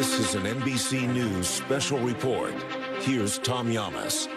This is an NBC News special report. Here's Tom Yamas.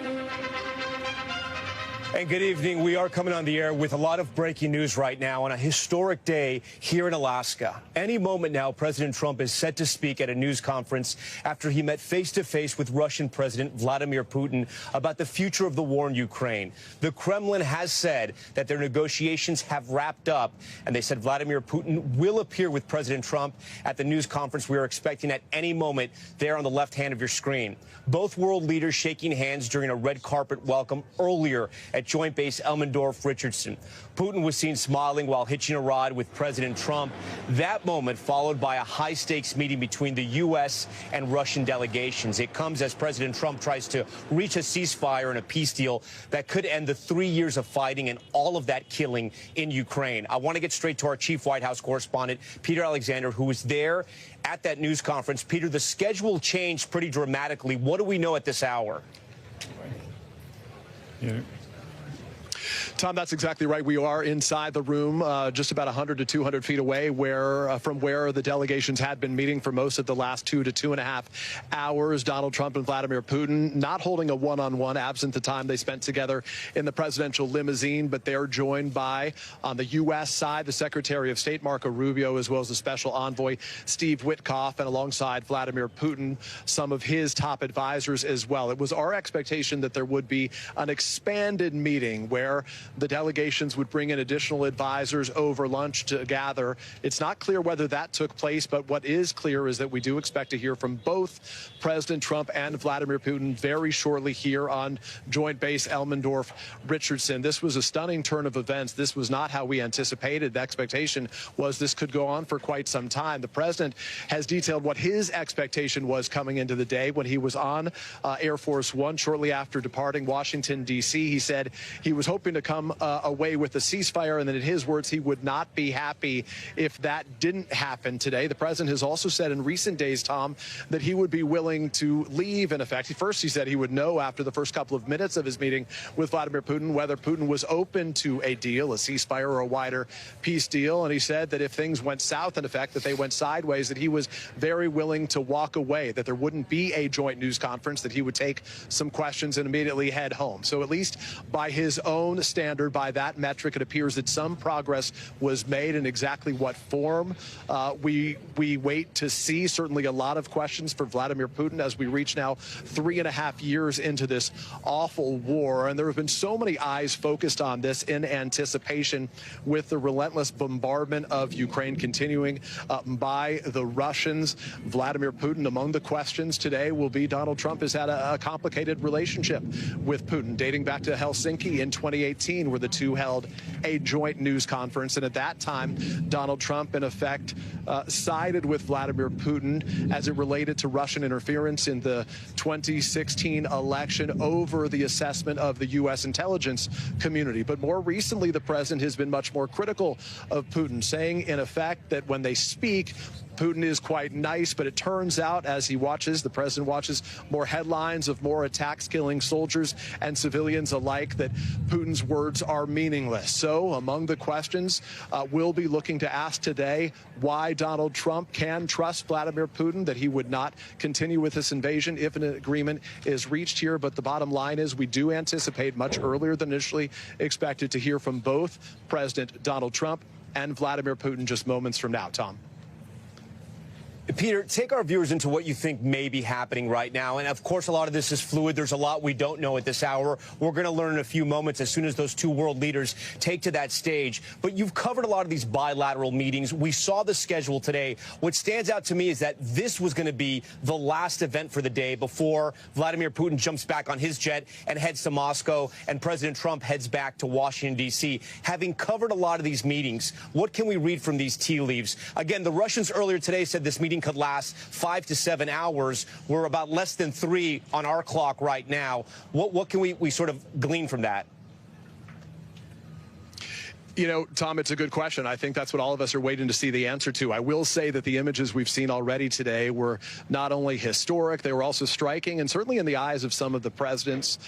And good evening. We are coming on the air with a lot of breaking news right now on a historic day here in Alaska. Any moment now, President Trump is set to speak at a news conference after he met face-to-face with Russian President Vladimir Putin about the future of the war in Ukraine. The Kremlin has said that their negotiations have wrapped up, and they said Vladimir Putin will appear with President Trump at the news conference we are expecting at any moment there on the left hand of your screen. Both world leaders shaking hands during a red carpet welcome earlier at Joint Base Elmendorf-Richardson. Putin was seen smiling while hitching a ride with President Trump. That moment followed by a high-stakes meeting between the U.S. and Russian delegations. It comes as President Trump tries to reach a ceasefire and a peace deal that could end the 3 years of fighting and all of that killing in Ukraine. I want to get straight to our chief White House correspondent, Peter Alexander, who was there at that news conference. Peter, the schedule changed pretty dramatically. What do we know at this hour? Yeah. Tom, that's exactly right. We are inside the room, just about 100 to 200 feet away from where the delegations had been meeting for most of the last 2 to 2.5 hours. Donald Trump and Vladimir Putin not holding a one-on-one, absent the time they spent together in the presidential limousine, but they're joined by, on the U.S. side, the Secretary of State Marco Rubio, as well as the Special Envoy Steve Witkoff, and alongside Vladimir Putin, some of his top advisors as well. It was our expectation that there would be an expanded meeting where the delegations would bring in additional advisors over lunch to gather. It's not clear whether that took place, but what is clear is that we do expect to hear from both President Trump and Vladimir Putin very shortly here on Joint Base Elmendorf-Richardson. This was a stunning turn of events. This was not how we anticipated. The expectation was this could go on for quite some time. The president has detailed what his expectation was coming into the day when he was on Air Force One shortly after departing Washington, D.C. He said he was hoping to come away with a ceasefire, and that in his words, he would not be happy if that didn't happen today. The president has also said in recent days, Tom, that he would be willing to leave, in effect. First, he said he would know after the first couple of minutes of his meeting with Vladimir Putin whether Putin was open to a deal, a ceasefire or a wider peace deal. And he said that if things went south, in effect, that they went sideways, that he was very willing to walk away, that there wouldn't be a joint news conference, that he would take some questions and immediately head home. So at least by his own standard, by that metric, it appears that some progress was made. In exactly what form, we wait to see. Certainly a lot of questions for Vladimir Putin as we reach now 3.5 years into this awful war. And there have been so many eyes focused on this in anticipation with the relentless bombardment of Ukraine continuing by the Russians. Vladimir Putin, among the questions today will be Donald Trump has had a complicated relationship with Putin dating back to Helsinki in 2018, where the two held a joint news conference. And at that time, Donald Trump, in effect, sided with Vladimir Putin as it related to Russian interference in the 2016 election over the assessment of the U.S. intelligence community. But more recently, the president has been much more critical of Putin, saying, in effect, that when they speak, Putin is quite nice, but it turns out as he watches, the president watches more headlines of more attacks killing soldiers and civilians alike, that Putin's words are meaningless. So among the questions we'll be looking to ask today, why Donald Trump can trust Vladimir Putin, that he would not continue with this invasion if an agreement is reached here. But the bottom line is we do anticipate much earlier than initially expected to hear from both President Donald Trump and Vladimir Putin just moments from now. Tom. Peter, take our viewers into what you think may be happening right now. And, of course, a lot of this is fluid. There's a lot we don't know at this hour. We're going to learn in a few moments as soon as those two world leaders take to that stage. But you've covered a lot of these bilateral meetings. We saw the schedule today. What stands out to me is that this was going to be the last event for the day before Vladimir Putin jumps back on his jet and heads to Moscow and President Trump heads back to Washington, D.C. Having covered a lot of these meetings, what can we read from these tea leaves? Again, the Russians earlier today said this meeting could last 5 to 7 hours. We're about less than 3 on our clock right now. What can we sort of glean from that? You know, Tom, it's a good question. I think that's what all of us are waiting to see the answer to. I will say that the images we've seen already today were not only historic, they were also striking, and certainly in the eyes of some of the presidents,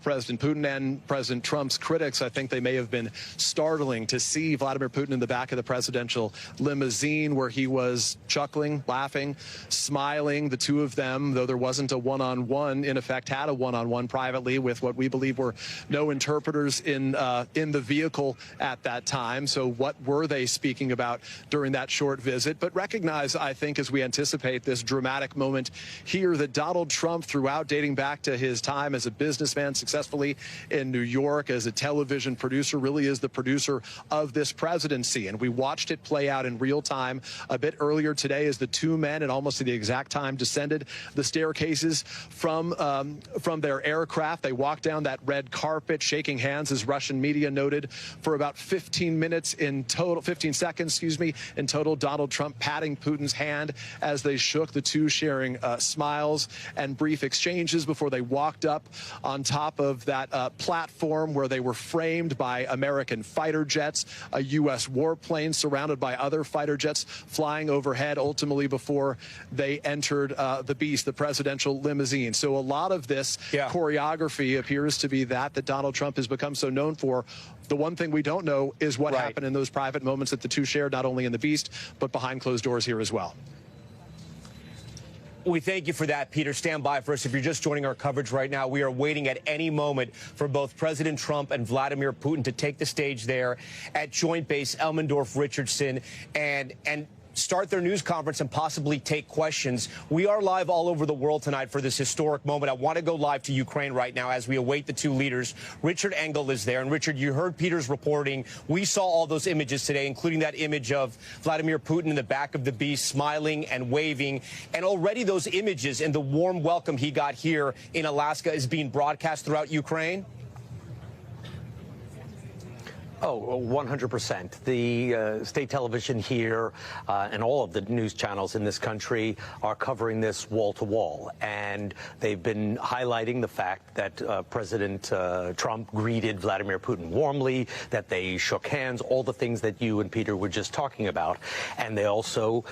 President Putin and President Trump's critics, I think they may have been startling to see Vladimir Putin in the back of the presidential limousine where he was chuckling, laughing, smiling. The two of them, though there wasn't a one-on-one, in effect had a one-on-one privately with what we believe were no interpreters in the vehicle at that time. So what were they speaking about during that short visit? But recognize, I think, as we anticipate this dramatic moment here, that Donald Trump, throughout dating back to his time as a businessman successfully in New York as a television producer, really is the producer of this presidency. And we watched it play out in real time a bit earlier today as the two men, at almost at the exact time, descended the staircases from their aircraft. They walked down that red carpet, shaking hands, as Russian media noted, for about 15 minutes in total, 15 seconds, excuse me, in total. Donald Trump patting Putin's hand as they shook, the two sharing smiles and brief exchanges before they walked up on top of that platform where they were framed by American fighter jets, a U.S. warplane surrounded by other fighter jets flying overhead, ultimately before they entered the beast, the presidential limousine. So a lot of this choreography appears to be that Donald Trump has become so known for. The one thing we don't know is what happened in those private moments that the two shared, not only in the beast, but behind closed doors here as well. We thank you for that, Peter. Stand by for us. If you're just joining our coverage right now, we are waiting at any moment for both President Trump and Vladimir Putin to take the stage there at Joint Base Elmendorf-Richardson and start their news conference and possibly take questions. We are live all over the world tonight for this historic moment. I want to go live to Ukraine right now as we await the two leaders. Richard Engel is there. And Richard, you heard Peter's reporting. We saw all those images today, including that image of Vladimir Putin in the back of the beast, smiling and waving. And already those images and the warm welcome he got here in Alaska is being broadcast throughout Ukraine. Oh, 100%. The state television here and all of the news channels in this country are covering this wall to wall. And they've been highlighting the fact that President Trump greeted Vladimir Putin warmly, that they shook hands, all the things that you and Peter were just talking about. And they also,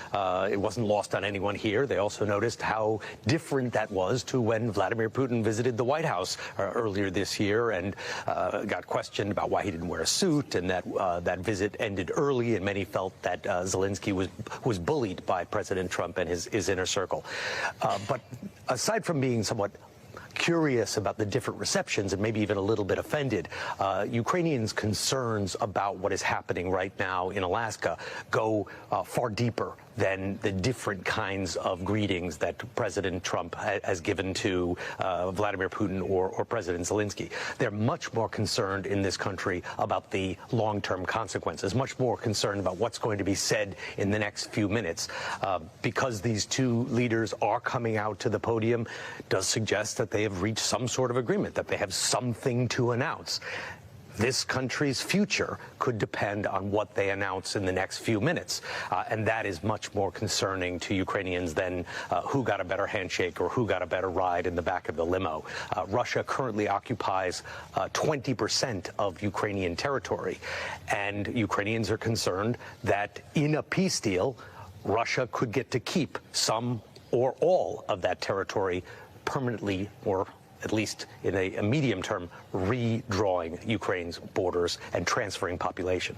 it wasn't lost on anyone here, they also noticed how different that was to when Vladimir Putin visited the White House earlier this year and got questioned about why he didn't wear a suit, and that visit ended early, and many felt that Zelensky was bullied by President Trump and his inner circle. But aside from being somewhat curious about the different receptions and maybe even a little bit offended, Ukrainians' concerns about what is happening right now in Alaska go far deeper than the different kinds of greetings that President Trump has given to Vladimir Putin or President Zelensky. They're much more concerned in this country about the long-term consequences, much more concerned about what's going to be said in the next few minutes. Because these two leaders are coming out to the podium, does suggest that they have reached some sort of agreement, that they have something to announce. This country's future could depend on what they announce in the next few minutes. And that is much more concerning to Ukrainians than who got a better handshake or who got a better ride in the back of the limo. Russia currently occupies 20% of Ukrainian territory. And Ukrainians are concerned that in a peace deal, Russia could get to keep some or all of that territory permanently, or at least in a medium term, redrawing Ukraine's borders and transferring population.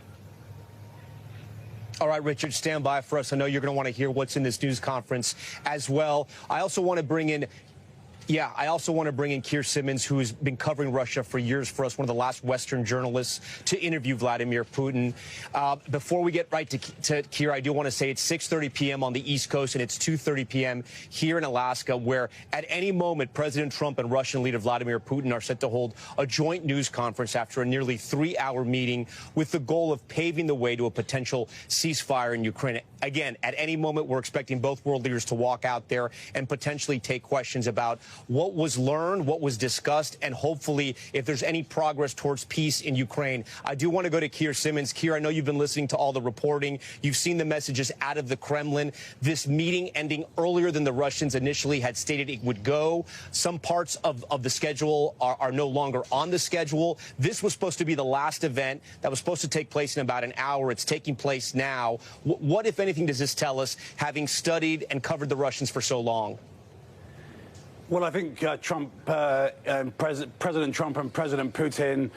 All right, Richard, stand by for us. I know you're going to want to hear what's in this news conference as well. I also want to bring in Keir Simmons, who has been covering Russia for years for us, one of the last Western journalists to interview Vladimir Putin. Before we get right to Keir, I do want to say it's 6:30 p.m. on the East Coast and it's 2:30 p.m. here in Alaska, where at any moment President Trump and Russian leader Vladimir Putin are set to hold a joint news conference after a nearly 3-hour meeting with the goal of paving the way to a potential ceasefire in Ukraine. Again, at any moment, we're expecting both world leaders to walk out there and potentially take questions about what was learned, what was discussed, and hopefully if there's any progress towards peace in Ukraine. I do want to go to Keir Simmons. Keir, I know you've been listening to all the reporting. You've seen the messages out of the Kremlin. This meeting ending earlier than the Russians initially had stated it would go. Some parts of the schedule are no longer on the schedule. This was supposed to be the last event that was supposed to take place in about an hour. It's taking place now. What, if anything, does this tell us, having studied and covered the Russians for so long? Well, I think President Trump and President Putin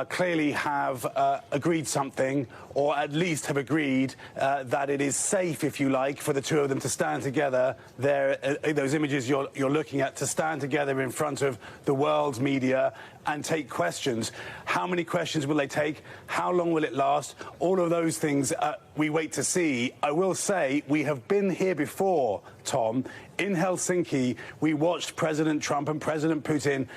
clearly have agreed something, or at least have agreed that it is safe, if you like, for the two of them to stand together. Those images you're looking at, to stand together in front of the world's media and take questions. How many questions will they take? How long will it last? All of those things we wait to see. I will say we have been here before, Tom. In Helsinki, we watched President Trump and President Putin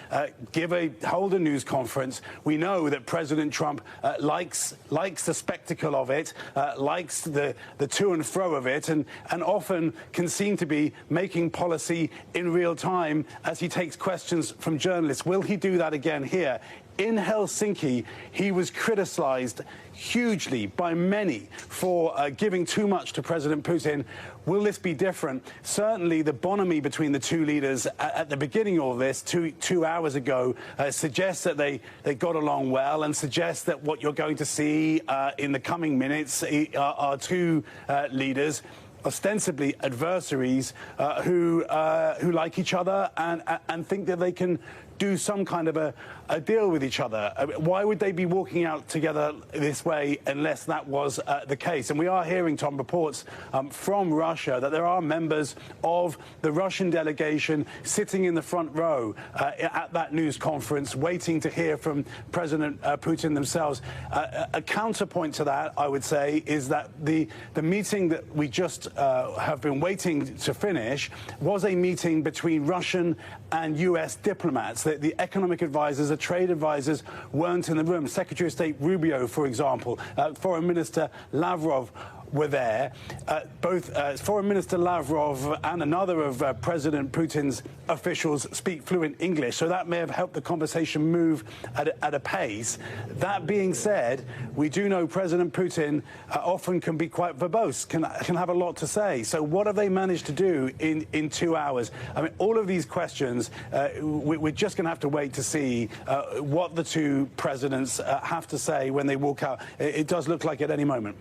hold a news conference. We know that President Trump likes the spectacle of it, likes the to and fro of it, and often can seem to be making policy in real time as he takes questions from journalists. Will he do that again here? In Helsinki, he was criticized hugely by many for giving too much to President Putin. Will this be different? Certainly the bonhomie between the two leaders at the beginning of this, two hours ago, suggests that they got along well, and suggests that what you're going to see in the coming minutes are two leaders, ostensibly adversaries, who like each other and think that they can do some kind of a deal with each other. Why would they be walking out together this way unless that was the case? And we are hearing, Tom, reports from Russia that there are members of the Russian delegation sitting in the front row at that news conference, waiting to hear from President Putin themselves. A counterpoint to that, I would say, is that the meeting that we just have been waiting to finish was a meeting between Russian and U.S. diplomats. The economic advisors, the trade advisors weren't in the room. Secretary of State Rubio, for example, Foreign Minister Lavrov were there. Both Foreign Minister Lavrov and another of President Putin's officials speak fluent English, so that may have helped the conversation move at a pace. That being said, we do know President Putin often can be quite verbose, can have a lot to say. So what have they managed to do in 2 hours? I mean, all of these questions, we're just going to have to wait to see what the two presidents have to say when they walk out. It does look like at any moment.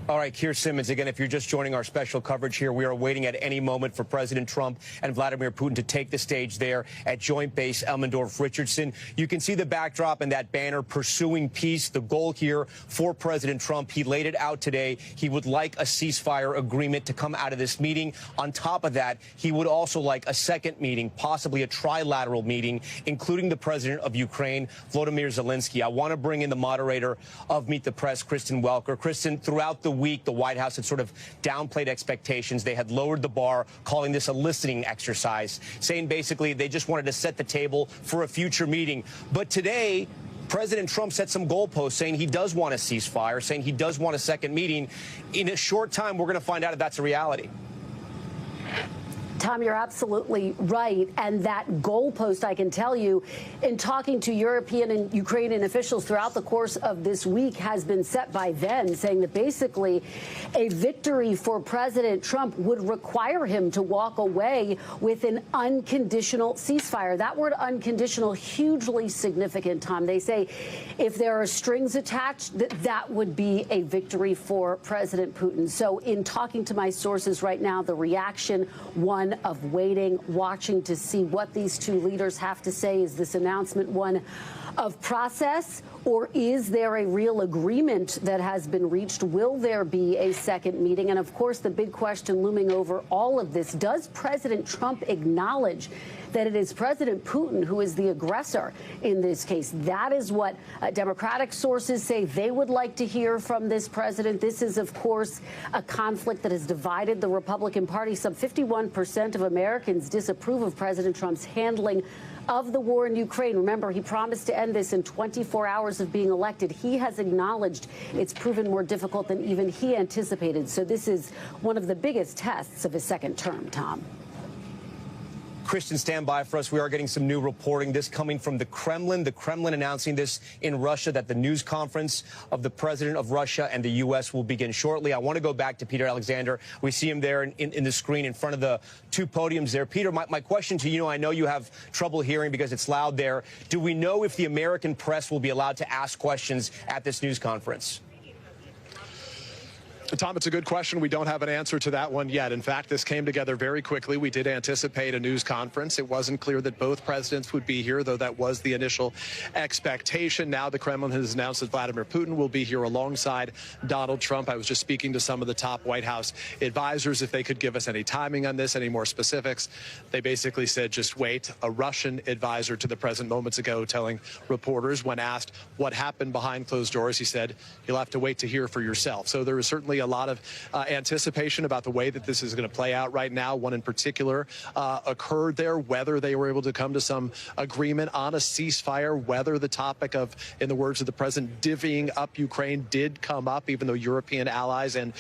All right, Keir Simmons, again, if you're just joining our special coverage here, we are waiting at any moment for President Trump and Vladimir Putin to take the stage there at Joint Base Elmendorf-Richardson. You can see the backdrop and that banner, Pursuing Peace. The goal here for President Trump, he laid it out today. He would like a ceasefire agreement to come out of this meeting. On top of that, he would also like a second meeting, possibly a trilateral meeting, including the president of Ukraine, Volodymyr Zelensky. I want to bring in the moderator of Meet the Press, Kristen Welker. Kristen, throughout the week, the White House had sort of downplayed expectations. They had lowered the bar, calling this a listening exercise, saying basically they just wanted to set the table for a future meeting. But today, President Trump set some goalposts, saying he does want a ceasefire, saying he does want a second meeting. In a short time, we're going to find out if that's a reality. Tom, you're absolutely right. And that goalpost, I can tell you, in talking to European and Ukrainian officials throughout the course of this week, has been set by them, saying that basically a victory for President Trump would require him to walk away with an unconditional ceasefire. That word unconditional, hugely significant, Tom. They say if there are strings attached, that would be a victory for President Putin. So in talking to my sources right now, the reaction, one of waiting, watching to see what these two leaders have to say. Is this announcement one of process, or is there a real agreement that has been reached? Will there be a second meeting? And of course, the big question looming over all of this, does President Trump acknowledge that it is President Putin who is the aggressor in this case? That is what Democratic sources say they would like to hear from this president. This is, of course, a conflict that has divided the Republican Party. Some 51% of Americans disapprove of President Trump's handling of the war in Ukraine. Remember, he promised to end this in 24 hours of being elected. He has acknowledged it's proven more difficult than even he anticipated. So this is one of the biggest tests of his second term, Tom. Kristen, stand by for us. We are getting some new reporting. This coming from the Kremlin announcing this in Russia, that the news conference of the president of Russia and the U.S. will begin shortly. I want to go back to Peter Alexander. We see him there in the screen in front of the two podiums there. Peter, my question to you, I know you have trouble hearing because it's loud there. Do we know if the American press will be allowed to ask questions at this news conference? Tom, it's a good question. We don't have an answer to that one yet. In fact, this came together very quickly. We did anticipate a news conference. It wasn't clear that both presidents would be here, though that was the initial expectation. Now the Kremlin has announced that Vladimir Putin will be here alongside Donald Trump. I was just speaking to some of the top White House advisors if they could give us any timing on this, any more specifics. They basically said, just wait. A Russian advisor to the president moments ago telling reporters, when asked what happened behind closed doors, he said, you'll have to wait to hear for yourself. So there is certainly a lot of anticipation about the way that this is going to play out right now. One in particular occurred there, whether they were able to come to some agreement on a ceasefire, whether the topic of, in the words of the president, divvying up Ukraine did come up, even though European allies and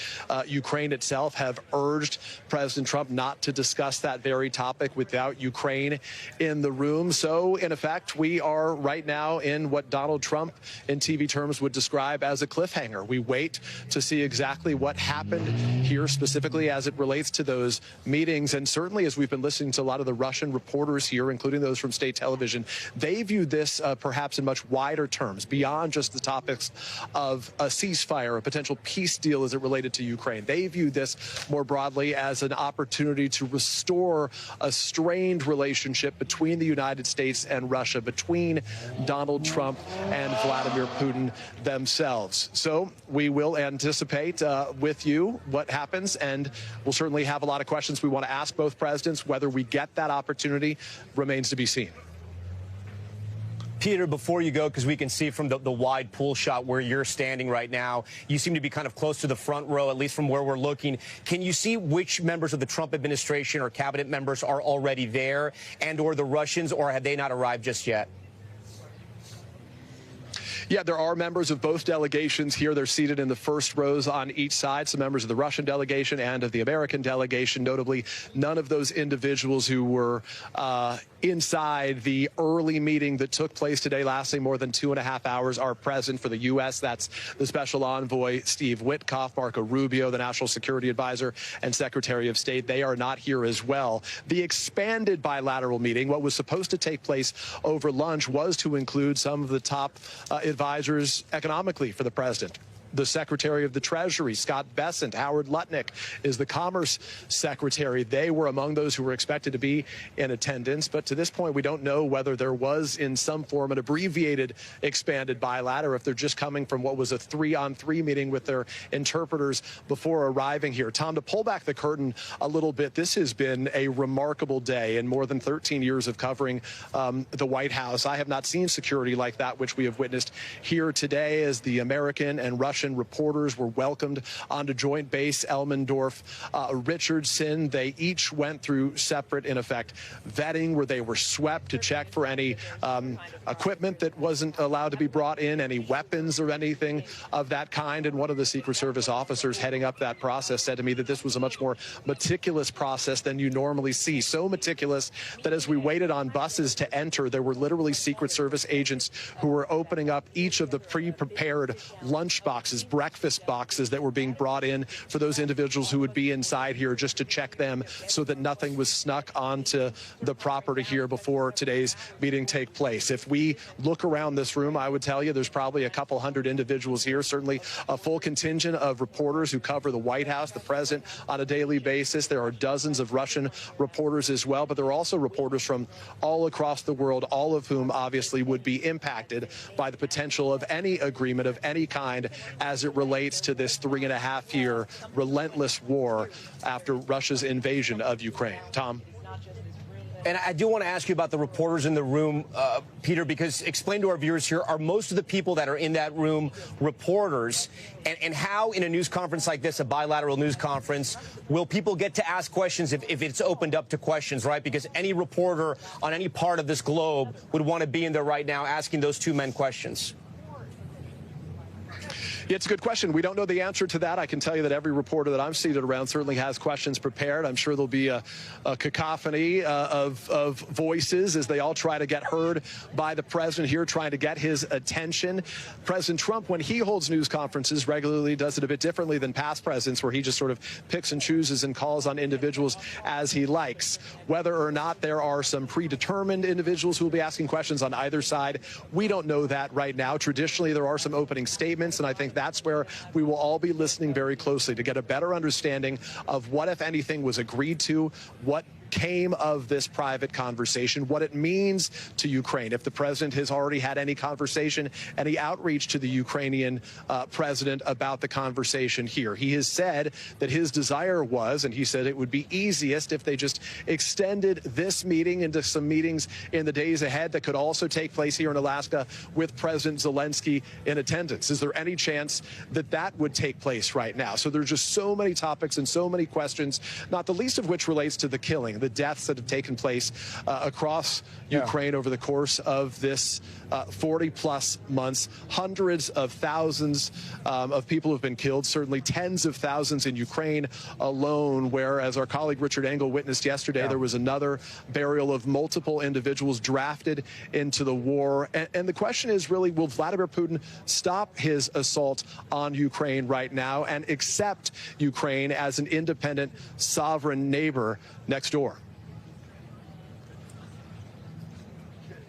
Ukraine itself have urged President Trump not to discuss that very topic without Ukraine in the room. So, in effect, we are right now in what Donald Trump, in TV terms, would describe as a cliffhanger. We wait to see exactly what happened here specifically as it relates to those meetings. And certainly, as we've been listening to a lot of the Russian reporters here, including those from state television, they view this perhaps in much wider terms, beyond just the topics of a ceasefire, a potential peace deal as it related to Ukraine. They view this more broadly as an opportunity to restore a strained relationship between the United States and Russia, between Donald Trump and Vladimir Putin themselves. So we will anticipate with you what happens, and we'll certainly have a lot of questions we want to ask both presidents. Whether we get that opportunity remains to be seen. Peter, before you go, because we can see from the wide pool shot where you're standing right now, you seem to be kind of close to the front row, at least from where we're looking. Can you see which members of the Trump administration or cabinet members are already there, and or the Russians, or have they not arrived just yet? Yeah, there are members of both delegations here. They're seated in the first rows on each side, some members of the Russian delegation and of the American delegation. Notably, none of those individuals who were inside the early meeting that took place today, lasting more than 2.5 hours, are present for the U.S. That's the Special Envoy Steve Witkoff, Marco Rubio, the National Security Advisor and Secretary of State. They are not here as well. The expanded bilateral meeting, what was supposed to take place over lunch, was to include some of the top advisors economically for the president. The Secretary of the Treasury, Scott Bessent, Howard Lutnick is the Commerce Secretary. They were among those who were expected to be in attendance. But to this point, we don't know whether there was in some form an abbreviated expanded bilateral, or if they're just coming from what was a 3-on-3 meeting with their interpreters before arriving here. Tom, to pull back the curtain a little bit, this has been a remarkable day. In more than 13 years of covering the White House, I have not seen security like that, which we have witnessed here today as the American and Russian reporters were welcomed onto Joint Base Elmendorf Richardson. They each went through separate, in effect, vetting where they were swept to check for any equipment that wasn't allowed to be brought in, any weapons or anything of that kind. And one of the Secret Service officers heading up that process said to me that this was a much more meticulous process than you normally see. So meticulous that as we waited on buses to enter, there were literally Secret Service agents who were opening up each of the pre-prepared lunch boxes, breakfast boxes that were being brought in for those individuals who would be inside here, just to check them so that nothing was snuck onto the property here before today's meeting take place. If we look around this room, I would tell you there's probably a couple hundred individuals here, certainly a full contingent of reporters who cover the White House, the president, on a daily basis. There are dozens of Russian reporters as well, but there are also reporters from all across the world, all of whom obviously would be impacted by the potential of any agreement of any kind as it relates to this 3.5-year relentless war after Russia's invasion of Ukraine. Tom? And I do want to ask you about the reporters in the room, Peter, because explain to our viewers here, are most of the people that are in that room reporters? And how, in a news conference like this, a bilateral news conference, will people get to ask questions if it's opened up to questions, right? Because any reporter on any part of this globe would want to be in there right now asking those two men questions. It's a good question. We don't know the answer to that. I can tell you that every reporter that I'm seated around certainly has questions prepared. I'm sure there'll be a cacophony of voices as they all try to get heard by the president here, trying to get his attention. President Trump, when he holds news conferences regularly, does it a bit differently than past presidents, where he just sort of picks and chooses and calls on individuals as he likes. Whether or not there are some predetermined individuals who will be asking questions on either side, we don't know that right now. Traditionally, there are some opening statements, and I think that's where we will all be listening very closely to get a better understanding of what, if anything, was agreed to, what came of this private conversation, what it means to Ukraine. If the president has already had any conversation, any outreach to the Ukrainian president about the conversation here. He has said that his desire was, and he said it would be easiest if they just extended this meeting into some meetings in the days ahead that could also take place here in Alaska with President Zelensky in attendance. Is there any chance that that would take place right now? So there's just so many topics and so many questions, not the least of which relates to the killing, the deaths that have taken place across Ukraine over the course of this 40-plus months. Hundreds of thousands of people have been killed, certainly tens of thousands in Ukraine alone, where, as our colleague Richard Engel witnessed yesterday, there was another burial of multiple individuals drafted into the war. And the question is really, will Vladimir Putin stop his assault on Ukraine right now and accept Ukraine as an independent, sovereign neighbor next door?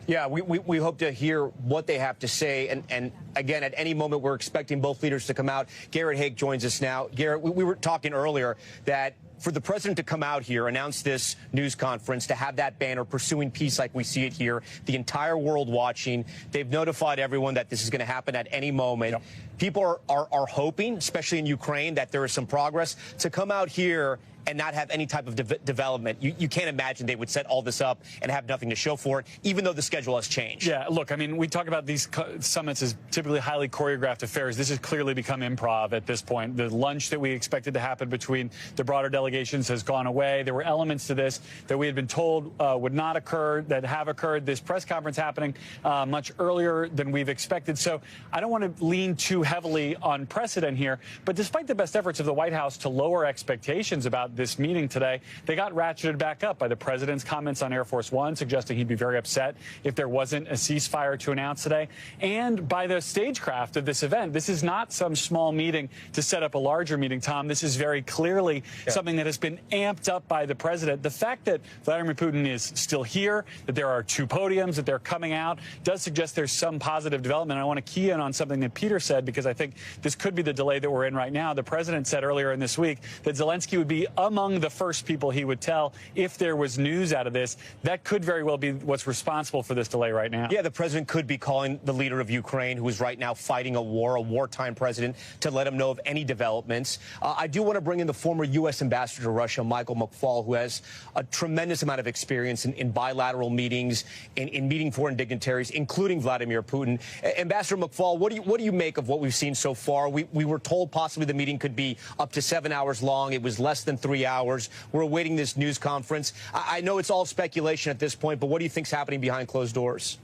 Yeah, we hope to hear what they have to say. And again, at any moment, we're expecting both leaders to come out. Garrett Haake joins us now. Garrett, we were talking earlier that for the president to come out here, announce this news conference, to have that banner pursuing peace like we see it here, the entire world watching, they've notified everyone that this is going to happen at any moment. Yep. People are hoping, especially in Ukraine, that there is some progress. To come out here and not have any type of development, you can't imagine they would set all this up and have nothing to show for it, even though the schedule has changed. Yeah, look, I mean, we talk about these summits as typically highly choreographed affairs. This has clearly become improv at this point. The lunch that we expected to happen between the broader delegations has gone away. There were elements to this that we had been told would not occur, that have occurred. This press conference happening much earlier than we've expected. So I don't want to lean too heavily on precedent here, but despite the best efforts of the White House to lower expectations about this meeting today, they got ratcheted back up by the president's comments on Air Force One, suggesting he'd be very upset if there wasn't a ceasefire to announce today, and by the stagecraft of this event. This is not some small meeting to set up a larger meeting, Tom. This is very clearly something that has been amped up by the president. The fact that Vladimir Putin is still here, that there are two podiums, that they're coming out, does suggest there's some positive development. I want to key in on something that Peter said, because I think this could be the delay that we're in right now. The president said earlier in this week that Zelensky would be among the first people he would tell if there was news out of this. That could very well be what's responsible for this delay right now. Yeah, the president could be calling the leader of Ukraine, who is right now fighting a war, a wartime president, to let him know of any developments. I do want to bring in the former U.S. ambassador to Russia, Michael McFaul, who has a tremendous amount of experience in bilateral meetings, in meeting foreign dignitaries, including Vladimir Putin. Ambassador McFaul, what do you make of what we've seen so far? We were told possibly the meeting could be up to 7 hours long. It was less than 3 hours. We're awaiting this news conference. I know it's all speculation at this point, but what do you think's happening behind closed doors?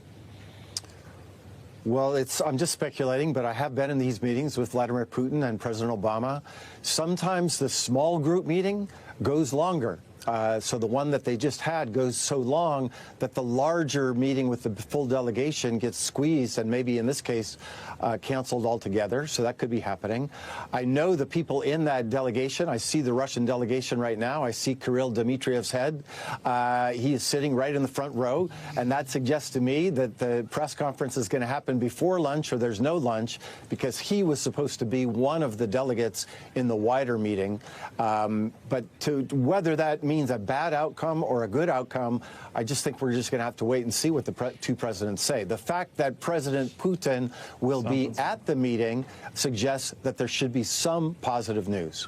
Well, I'm just speculating, but I have been in these meetings with Vladimir Putin and President Obama. Sometimes the small group meeting goes longer. So the one that they just had goes so long that the larger meeting with the full delegation gets squeezed and maybe in this case canceled altogether. So that could be happening. I know the people in that delegation. I see the Russian delegation right now. I see Kirill Dmitriev's head. He is sitting right in the front row. And that suggests to me that the press conference is going to happen before lunch or there's no lunch, because he was supposed to be one of the delegates in the wider meeting. But whether that means a bad outcome or a good outcome, I just think we're just going to have to wait and see what the two presidents say. The fact that President Putin will be at the meeting suggests that there should be some positive news.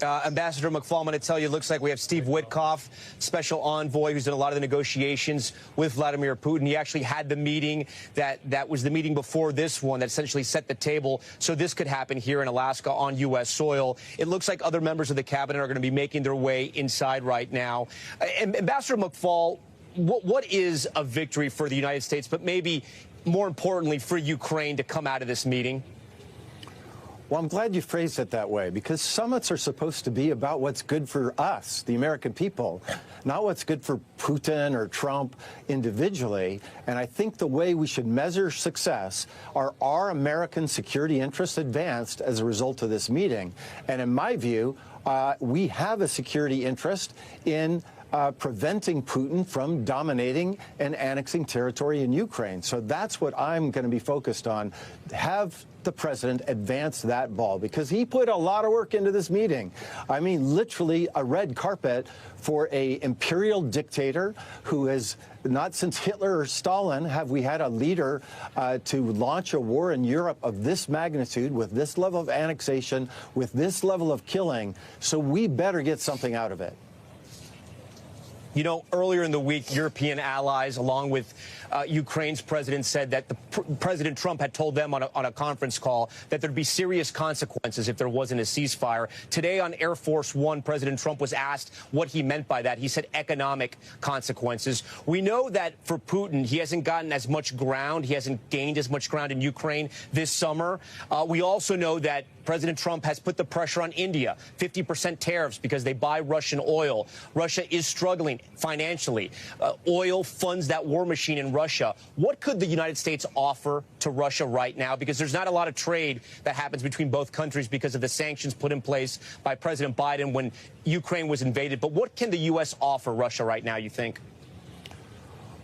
Ambassador McFaul, I'm going to tell you, it looks like we have Steve Witkoff, special envoy, who's done a lot of the negotiations with Vladimir Putin. He actually had the meeting that was the meeting before this one that essentially set the table so this could happen here in Alaska on U.S. soil. It looks like other members of the cabinet are going to be making their way inside right now. Ambassador McFaul, what is a victory for the United States, but maybe more importantly, for Ukraine to come out of this meeting? Well, I'm glad you phrased it that way, because summits are supposed to be about what's good for us, the American people, not what's good for Putin or Trump individually. And I think the way we should measure success are our American security interests advanced as a result of this meeting. And in my view, we have a security interest in preventing Putin from dominating and annexing territory in Ukraine. So that's what I'm going to be focused on. Have the president advance that ball, because he put a lot of work into this meeting. I mean, literally a red carpet for an imperial dictator who has, not since Hitler or Stalin have we had a leader to launch a war in Europe of this magnitude, with this level of annexation, with this level of killing. So we better get something out of it. You know, earlier in the week, European allies, along with Ukraine's president, said that President Trump had told them on a conference call that there'd be serious consequences if there wasn't a ceasefire. Today on Air Force One, President Trump was asked what he meant by that. He said economic consequences. We know that for Putin, he hasn't gotten as much ground. He hasn't gained as much ground in Ukraine this summer. We also know that President Trump has put the pressure on India, 50% tariffs because they buy Russian oil. Russia is struggling financially. Oil funds that war machine in Russia. What could the United States offer to Russia right now? Because there's not a lot of trade that happens between both countries because of the sanctions put in place by President Biden when Ukraine was invaded. But what can the U.S. offer Russia right now, you think?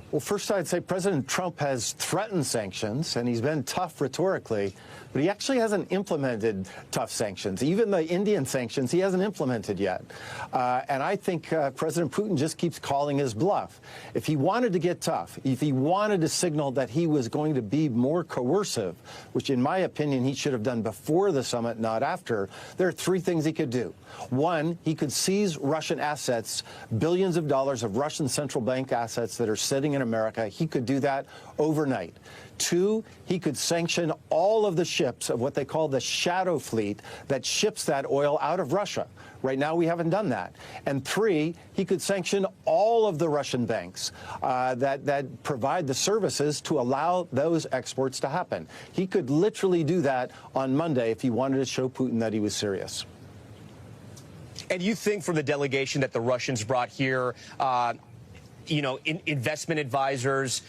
Well, first, I'd say President Trump has threatened sanctions, and he's been tough rhetorically, but he actually hasn't implemented tough sanctions. Even the Indian sanctions, he hasn't implemented yet. And I think President Putin just keeps calling his bluff. If he wanted to get tough, if he wanted to signal that he was going to be more coercive, which in my opinion he should have done before the summit, not after, there are three things he could do. One, he could seize Russian assets, billions of dollars of Russian central bank assets that are sitting in America. He could do that overnight. Two, he could sanction all of the ships of what they call the shadow fleet that ships that oil out of Russia. Right now, we haven't done that. And three, he could sanction all of the Russian banks that provide the services to allow those exports to happen. He could literally do that on Monday if he wanted to show Putin that he was serious. And you think from the delegation that the Russians brought here, you know, investment advisors,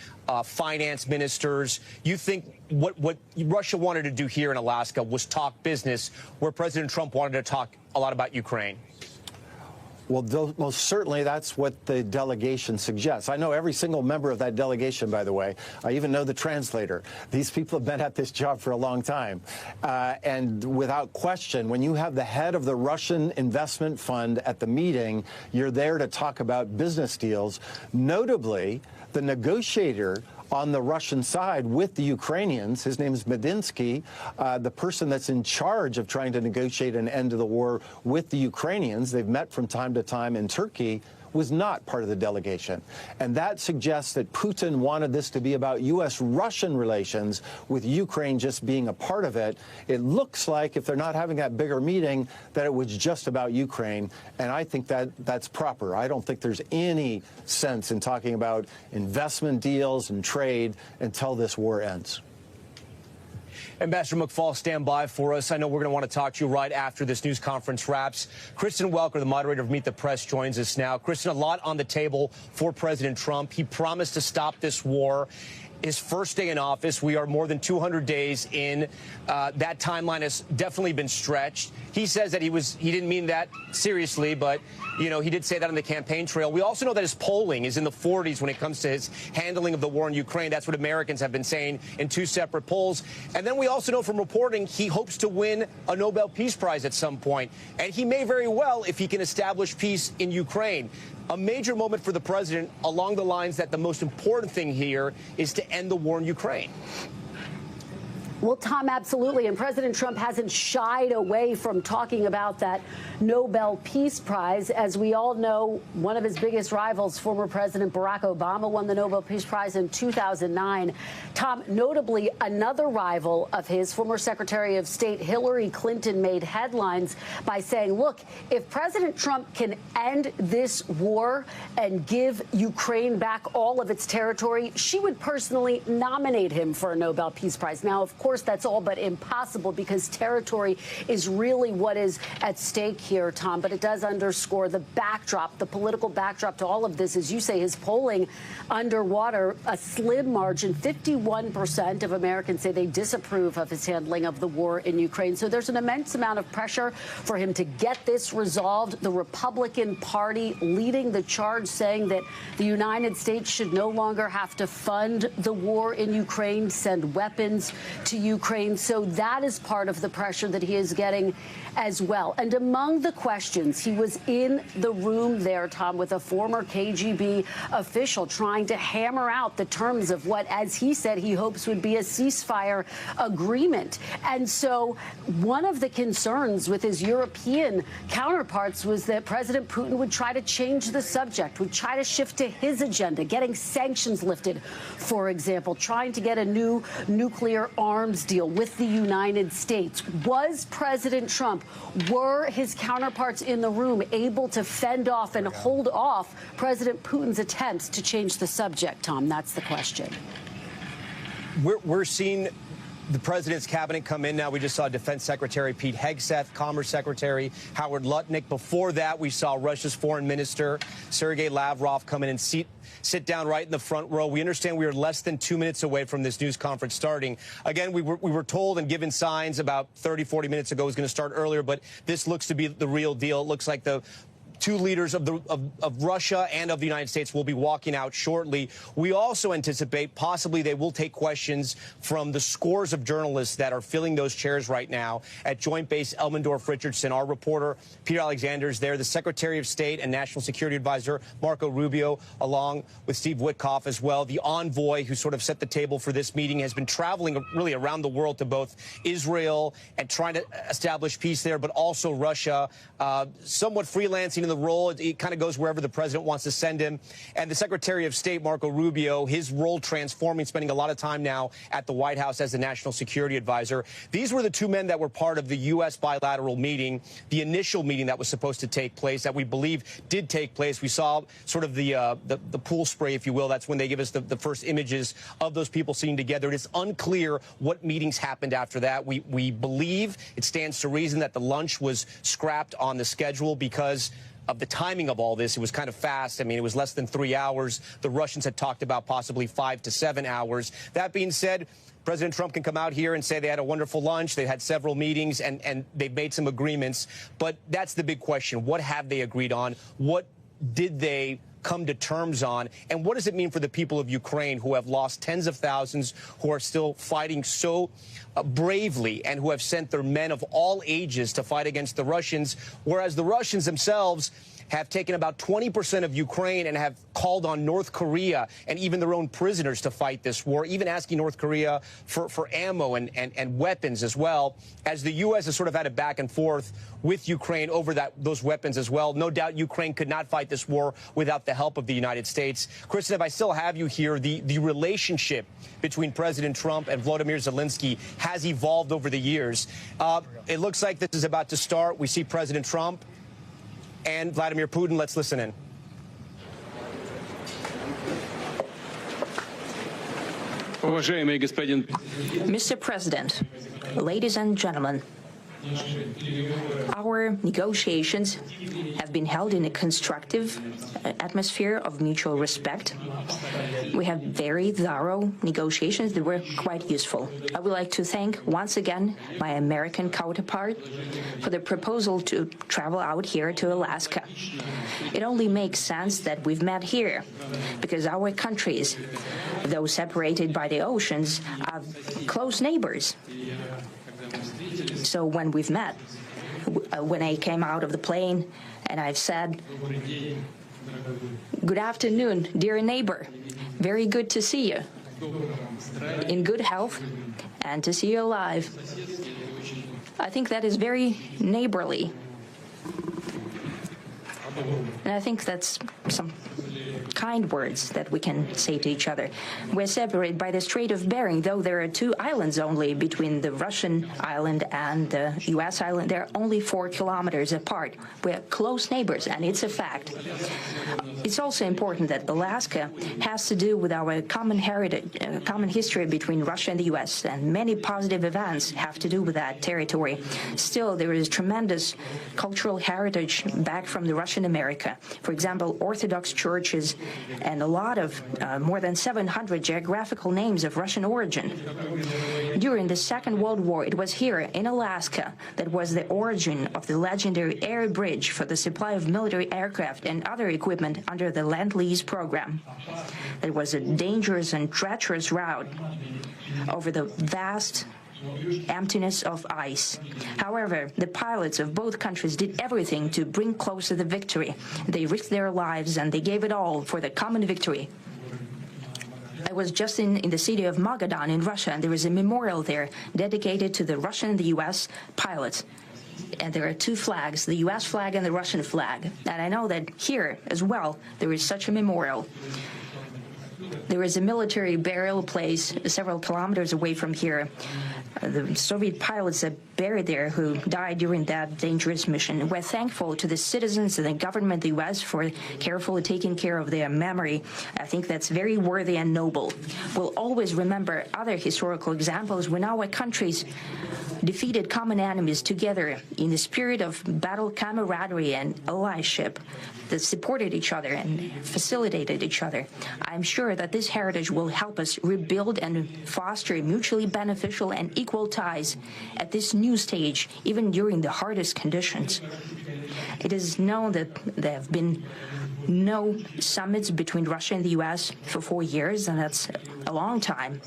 finance ministers, you think what Russia wanted to do here in Alaska was talk business, where President Trump wanted to talk a lot about Ukraine? Well, most certainly that's what the delegation suggests. I know every single member of that delegation, by the way. I even know the translator. These people have been at this job for a long time. And without question, when you have the head of the Russian investment fund at the meeting, you're there to talk about business deals. Notably, the negotiator on the Russian side with the Ukrainians, his name is Medinsky, the person that's in charge of trying to negotiate an end to the war with the Ukrainians, they've met from time to time in Turkey, was not part of the delegation. And that suggests that Putin wanted this to be about U.S.-Russian relations, with Ukraine just being a part of it. It looks like, if they're not having that bigger meeting, that it was just about Ukraine. And I think that that's proper. I don't think there's any sense in talking about investment deals and trade until this war ends. Ambassador McFaul, stand by for us. I know we're going to want to talk to you right after this news conference wraps. Kristen Welker, the moderator of Meet the Press, joins us now. Kristen, a lot on the table for President Trump. He promised to stop this war. His first day in office, we are more than 200 days in. That timeline has definitely been stretched. He says that he didn't mean that seriously, but, you know, he did say that on the campaign trail. We also know that his polling is in the 40s when it comes to his handling of the war in Ukraine. That's what Americans have been saying in two separate polls. And then we also know from reporting he hopes to win a Nobel Peace Prize at some point. And he may very well if he can establish peace in Ukraine. A major moment for the president along the lines that the most important thing here is to end the war in Ukraine. Well, Tom, absolutely. And President Trump hasn't shied away from talking about that Nobel Peace Prize. As we all know, one of his biggest rivals, former President Barack Obama, won the Nobel Peace Prize in 2009. Tom, notably, another rival of his, former Secretary of State Hillary Clinton, made headlines by saying, look, if President Trump can end this war and give Ukraine back all of its territory, she would personally nominate him for a Nobel Peace Prize. Now, of course, that's all but impossible because territory is really what is at stake here, Tom. But it does underscore the backdrop, the political backdrop to all of this. As you say, his polling underwater, a slim margin. 51% of Americans say they disapprove of his handling of the war in Ukraine. So there's an immense amount of pressure for him to get this resolved. The Republican Party leading the charge, saying that the United States should no longer have to fund the war in Ukraine, send weapons to Ukraine. So that is part of the pressure that he is getting as well. And among the questions, he was in the room there, Tom, with a former KGB official trying to hammer out the terms of what, as he said, he hopes would be a ceasefire agreement. And so one of the concerns with his European counterparts was that President Putin would try to change the subject, would try to shift to his agenda, getting sanctions lifted, for example, trying to get a new nuclear arms deal with the United States. Was President Trump, were his counterparts in the room able to fend off and hold off President Putin's attempts to change the subject, Tom? That's the question. We're seeing the president's cabinet come in now. We just saw Defense Secretary Pete Hegseth, Commerce Secretary Howard Lutnick. Before that, we saw Russia's Foreign Minister Sergei Lavrov come in and sit down right in the front row. We understand we are less than 2 minutes away from this news conference starting. Again, we were told and given signs about 30, 40 minutes ago it was going to start earlier, but this looks to be the real deal. It looks like the two leaders of Russia and of the United States will be walking out shortly. We also anticipate possibly they will take questions from the scores of journalists that are filling those chairs right now at Joint Base Elmendorf-Richardson. Our reporter, Peter Alexander, is there. The Secretary of State and National Security Advisor, Marco Rubio, along with Steve Witkoff as well. The envoy who sort of set the table for this meeting has been traveling really around the world to both Israel and trying to establish peace there, but also Russia, somewhat freelancing in the role. It kind of goes wherever the president wants to send him. And the Secretary of State, Marco Rubio, his role transforming, spending a lot of time now at the White House as the National Security Advisor. These were the two men that were part of the U.S. bilateral meeting, the initial meeting that was supposed to take place, that we believe did take place. We saw sort of the pool spray, if you will. That's when they give us the first images of those people sitting together. It is unclear what meetings happened after that. We believe it stands to reason that the lunch was scrapped on the schedule because of the timing of all this. It was kind of fast. I mean, it was less than 3 hours. The Russians had talked about possibly 5 to 7 hours. That being said, President Trump can come out here and say they had a wonderful lunch, they had several meetings, and they've made some agreements. But that's the big question. What have they agreed on? What did they come to terms on? And what does it mean for the people of Ukraine who have lost tens of thousands, who are still fighting so bravely, and who have sent their men of all ages to fight against the Russians, whereas the Russians themselves have taken about 20% of Ukraine and have called on North Korea and even their own prisoners to fight this war, even asking North Korea for ammo and weapons as well, as the U.S. has sort of had a back and forth with Ukraine over those weapons as well. No doubt Ukraine could not fight this war without the help of the United States. Kristen, if I still have you here, the relationship between President Trump and Volodymyr Zelensky has evolved over the years. It looks like this is about to start. We see President Trump and Vladimir Putin. Let's listen in. Mr. President, ladies and gentlemen, our negotiations have been held in a constructive atmosphere of mutual respect. We have very thorough negotiations that were quite useful. I would like to thank once again my American counterpart for the proposal to travel out here to Alaska. It only makes sense that we've met here because our countries, though separated by the oceans, are close neighbors. So when we've met, when I came out of the plane and I've said, "Good afternoon, dear neighbor. Very good to see you. in good health and to see you alive. I think that is very neighborly. And I think that's some kind words that we can say to each other. We're separated by the Strait of Bering, though there are 2 islands only between the Russian island and the U.S. island. They're only 4 kilometers apart. We're close neighbors, and it's a fact. It's also important that Alaska has to do with our common heritage, common history between Russia and the U.S., and many positive events have to do with that territory. Still, there is tremendous cultural heritage back from the Russian America. For example, Orthodox churches and a lot of more than 700 geographical names of Russian origin. During the Second World War, it was here in Alaska that was the origin of the legendary air bridge for the supply of military aircraft and other equipment under the Lend-Lease program. It was a dangerous and treacherous route over the vast emptiness of ice. However, the pilots of both countries did everything to bring closer the victory. They risked their lives and they gave it all for the common victory. I was just in the city of Magadan in Russia, and there is a memorial there dedicated to the Russian and the U.S. pilots. And there are 2 flags, the U.S. flag and the Russian flag. And I know that here as well there is such a memorial. There is a military burial place several kilometers away from here. The Soviet pilots are buried there who died during that dangerous mission. We're thankful to the citizens and the government of the U.S. for carefully taking care of their memory. I think that's very worthy and noble. We'll always remember other historical examples when our countries defeated common enemies together in the spirit of battle camaraderie and allyship that supported each other and facilitated each other. I'm sure that this heritage will help us rebuild and foster mutually beneficial and equal ties at this new stage, even during the hardest conditions. It is known that there have been no summits between Russia and the U.S. for 4 years, and that's a long time.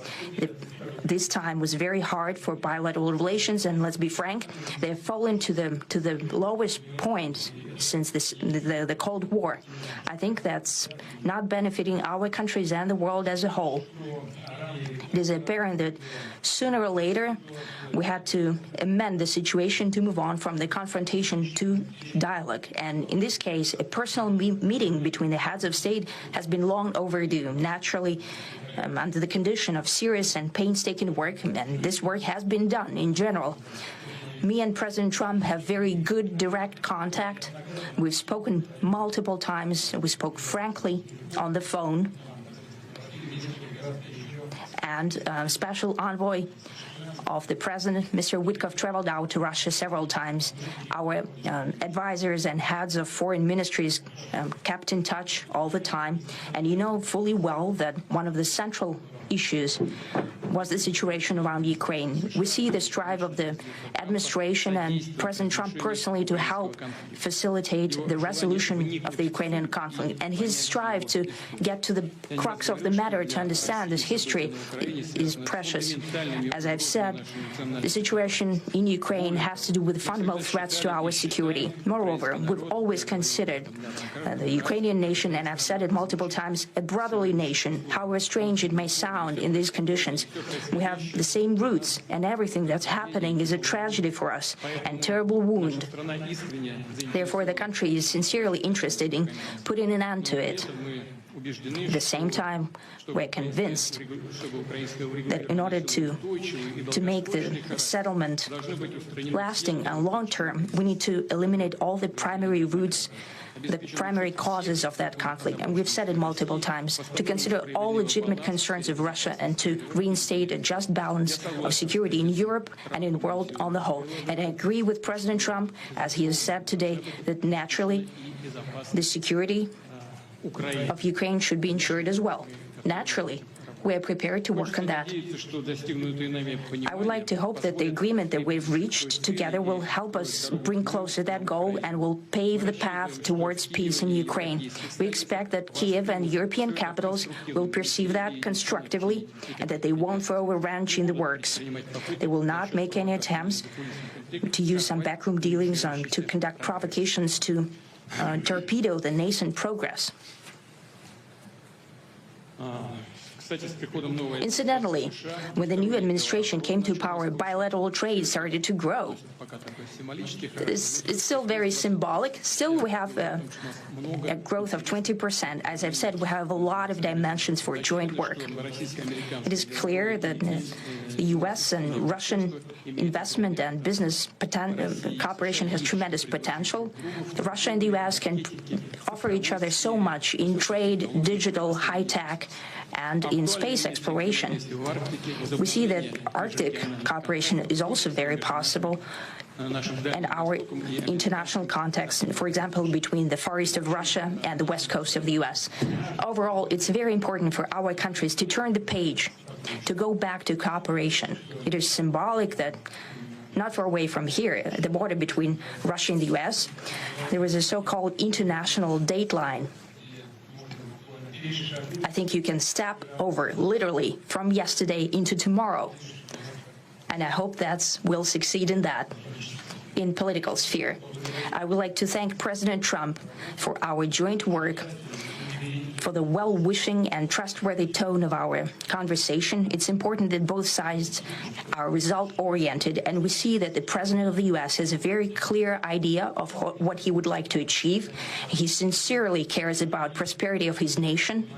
This time was very hard for bilateral relations, and let's be frank, they have fallen to the lowest point since the Cold War. I think that's not benefiting our countries and the world as a whole. It is apparent that sooner or later we had to amend the situation to move on from the confrontation to dialogue. And in this case, a personal meeting between the heads of state has been long overdue. Naturally, under the condition of serious and painstaking work, and this work has been done in general. Me and President Trump have very good direct contact. We've spoken multiple times. We spoke frankly on the phone. And Special Envoy of the President, Mr. Witkoff, traveled out to Russia several times. Our advisors and heads of foreign ministries kept in touch all the time. And you know fully well that one of the central issues was the situation around Ukraine. We see the strive of the administration and President Trump personally to help facilitate the resolution of the Ukrainian conflict. And his strive to get to the crux of the matter, to understand this history, is precious. As I've said, the situation in Ukraine has to do with fundamental threats to our security. Moreover, we've always considered the Ukrainian nation, and I've said it multiple times, a brotherly nation, however strange it may sound in these conditions. We have the same roots, and everything that's happening is a tragedy for us and terrible wound. Therefore, the country is sincerely interested in putting an end to it. At the same time, we're convinced that in order to make the settlement lasting and long-term, we need to eliminate all the primary roots, the primary causes of that conflict. And we've said it multiple times, to consider all legitimate concerns of Russia and to reinstate a just balance of security in Europe and in the world on the whole. And I agree with President Trump, as he has said today, that naturally the security of Ukraine should be ensured as well. Naturally, we are prepared to work on that. I would like to hope that the agreement that we've reached together will help us bring closer that goal and will pave the path towards peace in Ukraine. We expect that Kiev and European capitals will perceive that constructively and that they won't throw a wrench in the works. They will not make any attempts to use some backroom dealings to conduct provocations to torpedo the nascent progress. Incidentally, when the new administration came to power, bilateral trade started to grow. It's still very symbolic. Still, we have a growth of 20%. As I've said, we have a lot of dimensions for joint work. It is clear that the U.S. and Russian investment and business cooperation has tremendous potential. Russia and the U.S. can offer each other so much in trade, digital, high-tech, and in space exploration. We see that Arctic cooperation is also very possible, and our international context, for example, between the Far East of Russia and the West Coast of the U.S. Overall, it's very important for our countries to turn the page, to go back to cooperation. It is symbolic that not far away from here, at the border between Russia and the U.S., there was a so-called international date line. I think you can step over, literally, from yesterday into tomorrow. And I hope that we'll succeed in that, in political sphere. I would like to thank President Trump for our joint work, for the well-wishing and trustworthy tone of our conversation. It's important that both sides are result-oriented, and we see that the President of the U.S. has a very clear idea of what he would like to achieve. He sincerely cares about prosperity of his nation.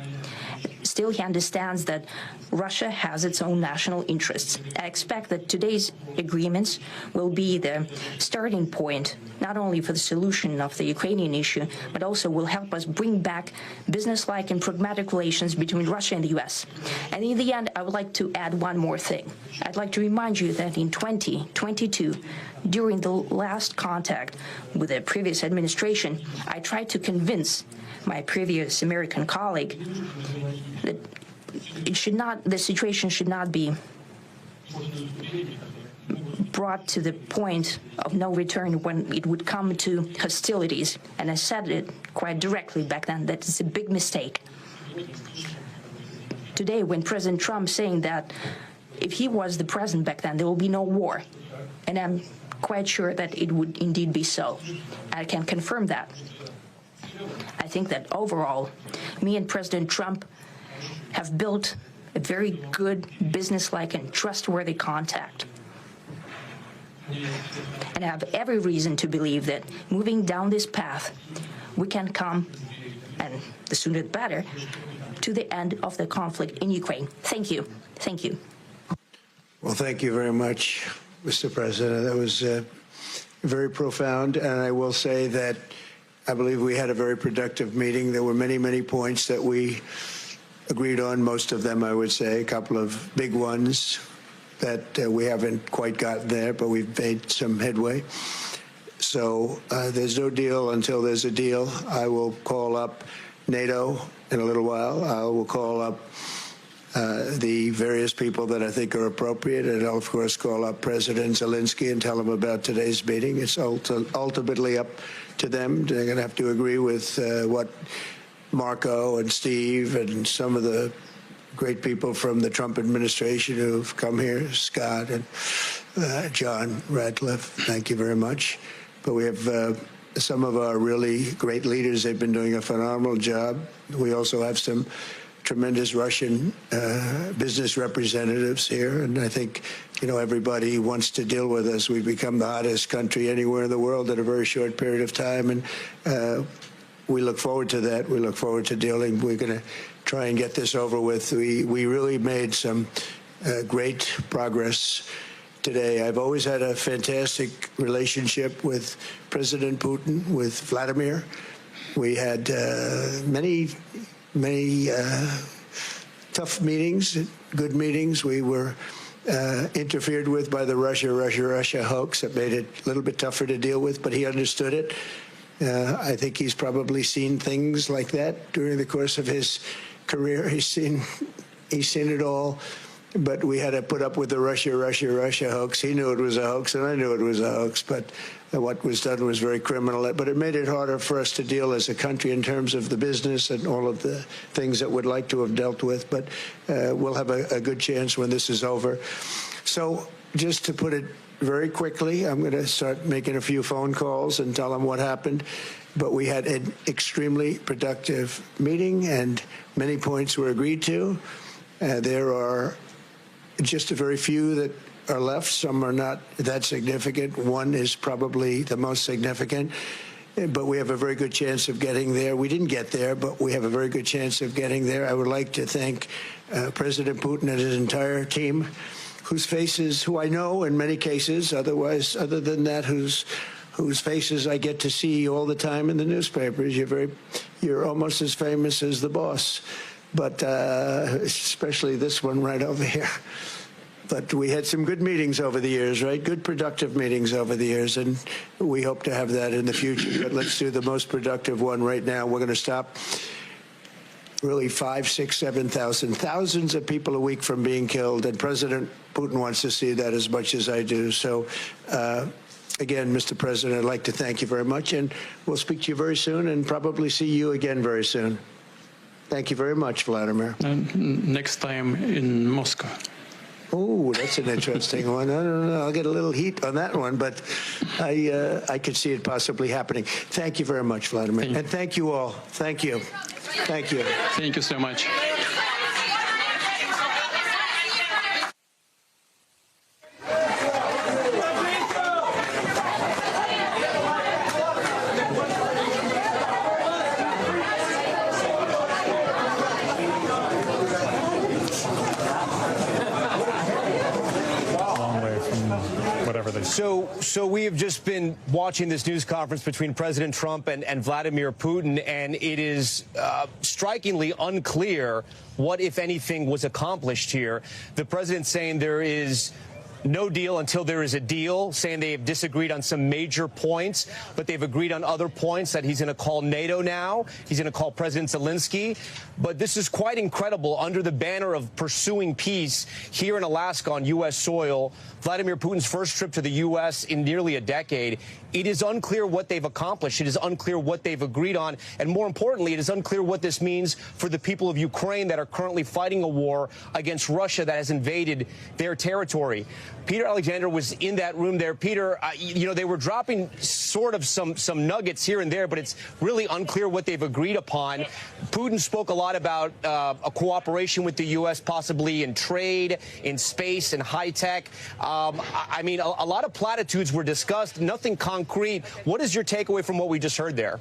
Still, he understands that Russia has its own national interests. I expect that today's agreements will be the starting point, not only for the solution of the Ukrainian issue, but also will help us bring back business-like and pragmatic relations between Russia and the U.S. And in the end, I would like to add one more thing. I'd like to remind you that in 2022, during the last contact with the previous administration, I tried to convince my previous American colleague that the situation should not be brought to the point of no return when it would come to hostilities. And I said it quite directly back then, that it's a big mistake. Today, when President Trump saying that if he was the president back then, there will be no war. And I'm quite sure that it would indeed be so. I can confirm that. I think that overall, me and President Trump have built a very good business-like and trustworthy contact. And I have every reason to believe that moving down this path, we can come, and the sooner the better, to the end of the conflict in Ukraine. Thank you. Thank you. Well, thank you very much, Mr. President. That was very profound, and I will say that I believe we had a very productive meeting. There were many, many points that we agreed on, most of them, I would say, a couple of big ones that we haven't quite gotten there, but we've made some headway. So there's no deal until there's a deal. I will call up NATO in a little while. I will call up the various people that I think are appropriate, and I'll, of course, call up President Zelensky and tell him about today's meeting. It's ultimately up to them. They're going to have to agree with what Marco and Steve and some of the great people from the Trump administration who've come here, Scott and John Radcliffe. Thank you very much. But we have some of our really great leaders. They've been doing a phenomenal job. We also have some tremendous Russian business representatives here, and I think, you know, everybody wants to deal with us. We've become the hottest country anywhere in the world in a very short period of time, and we look forward to that. We look forward to dealing. We're going to try and get this over with. We really made some great progress today. I've always had a fantastic relationship with President Putin, with Vladimir. We had many tough meetings, good meetings. We were interfered with by the Russia hoax. That made it a little bit tougher to deal with, but he understood it. I think he's probably seen things like that during the course of his career. He's seen it all. But we had to put up with the Russia hoax. He knew it was a hoax, and I knew it was a hoax. But what was done was very criminal. But it made it harder for us to deal as a country in terms of the business and all of the things that we'd like to have dealt with. But we'll have a good chance when this is over. So just to put it very quickly, I'm going to start making a few phone calls and tell them what happened. But we had an extremely productive meeting, and many points were agreed to. There are just a very few that are left. Some are not that significant. One is probably the most significant, but we have a very good chance of getting there. We didn't get there, but we have a very good chance of getting there. I would like to thank President Putin and his entire team, whose faces, who I know in many cases, other than that, whose faces I get to see all the time in the newspapers. You're almost as famous as the boss, but especially this one right over here. But we had some good meetings over the years, right? Good, productive meetings over the years, and we hope to have that in the future. But let's do the most productive one right now. We're going to stop really 5, 6, 7,000, thousands of people a week from being killed, and President Putin wants to see that as much as I do. So, again, Mr. President, I'd like to thank you very much, and we'll speak to you very soon and probably see you again very soon. Thank you very much, Vladimir. Next time in Moscow. Oh, that's an interesting one. I don't know. I'll get a little heat on that one, but I could see it possibly happening. Thank you very much, Vladimir. And thank you all. Thank you. Thank you. Thank you so much. So we have just been watching this news conference between President Trump and Vladimir Putin, and it is strikingly unclear what, if anything, was accomplished here. The president saying there is no deal until there is a deal, saying they have disagreed on some major points, but they've agreed on other points, that he's going to call NATO now. He's going to call President Zelensky. But this is quite incredible. Under the banner of pursuing peace here in Alaska on U.S. soil, Vladimir Putin's first trip to the U.S. in nearly a decade, it is unclear what they've accomplished. It is unclear what they've agreed on. And more importantly, it is unclear what this means for the people of Ukraine that are currently fighting a war against Russia that has invaded their territory. Peter Alexander was in that room there. Peter, you know, they were dropping sort of some nuggets here and there, but it's really unclear what they've agreed upon. Putin spoke a lot about a cooperation with the U.S., possibly in trade, in space, and high tech. I mean, a lot of platitudes were discussed, nothing concrete. What is your takeaway from what we just heard there?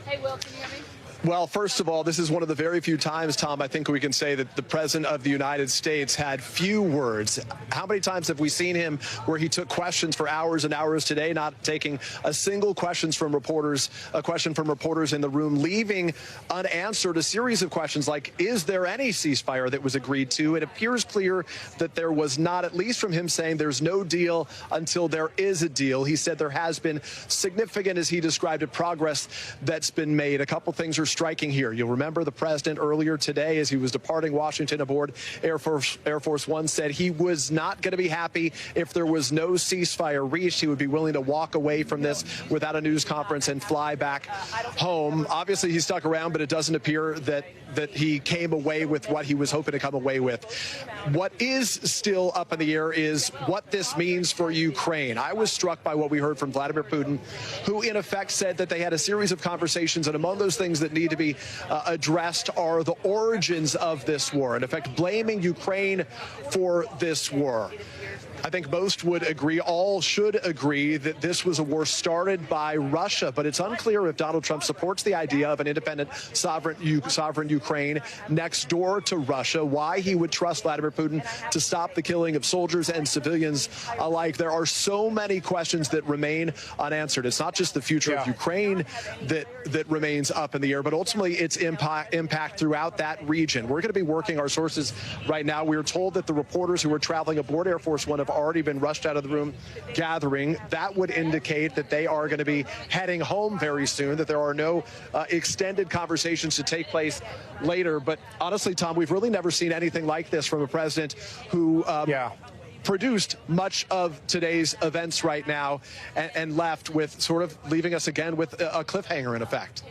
Hey, Will, can you hear me? Well, first of all, this is one of the very few times, Tom, I think we can say that the President of the United States had few words. How many times have we seen him where he took questions for hours and hours today, not taking a single question from reporters in the room, leaving unanswered a series of questions like, is there any ceasefire that was agreed to? It appears clear that there was not, at least from him saying there's no deal until there is a deal. He said there has been significant, as he described it, progress that's been made. A couple things are striking here. You'll remember the president earlier today, as he was departing Washington aboard Air Force One, said he was not going to be happy if there was no ceasefire reached. He would be willing to walk away from this without a news conference and fly back home. Obviously, he stuck around, but it doesn't appear that he came away with what he was hoping to come away with. What is still up in the air is what this means for Ukraine. I was struck by what we heard from Vladimir Putin, who in effect said that they had a series of conversations, and among those things that need to be addressed are the origins of this war, in effect blaming Ukraine for this war. I think most would agree, all should agree, that this was a war started by Russia, but it's unclear if Donald Trump supports the idea of an independent, sovereign Ukraine next door to Russia, why he would trust Vladimir Putin to stop the killing of soldiers and civilians alike. There are so many questions that remain unanswered. It's not just the future of Ukraine that remains up in the air, but ultimately its impact throughout that region. We're going to be working our sources right now. We are told that the reporters who were traveling aboard Air Force One have already been rushed out of the room gathering. That would indicate that they are going to be heading home very soon, that there are no extended conversations to take place later. But honestly, Tom, we've really never seen anything like this from a president who produced much of today's events right now and left with sort of leaving us again with a cliffhanger in effect.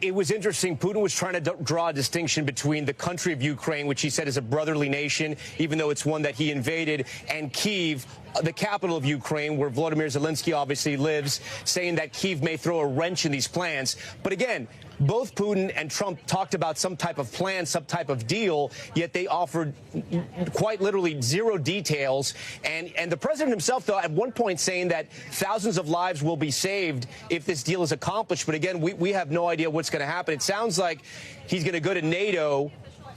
It was interesting. Putin was trying to draw a distinction between the country of Ukraine, which he said is a brotherly nation, even though it's one that he invaded, and Kyiv, the capital of Ukraine, where Volodymyr Zelensky obviously lives, saying that Kyiv may throw a wrench in these plans. But again, both Putin and Trump talked about some type of plan, some type of deal, yet they offered quite literally zero details. And the president himself, though, at one point saying that thousands of lives will be saved if this deal is accomplished. But again, we have no idea what's going to happen. It sounds like he's going to go to NATO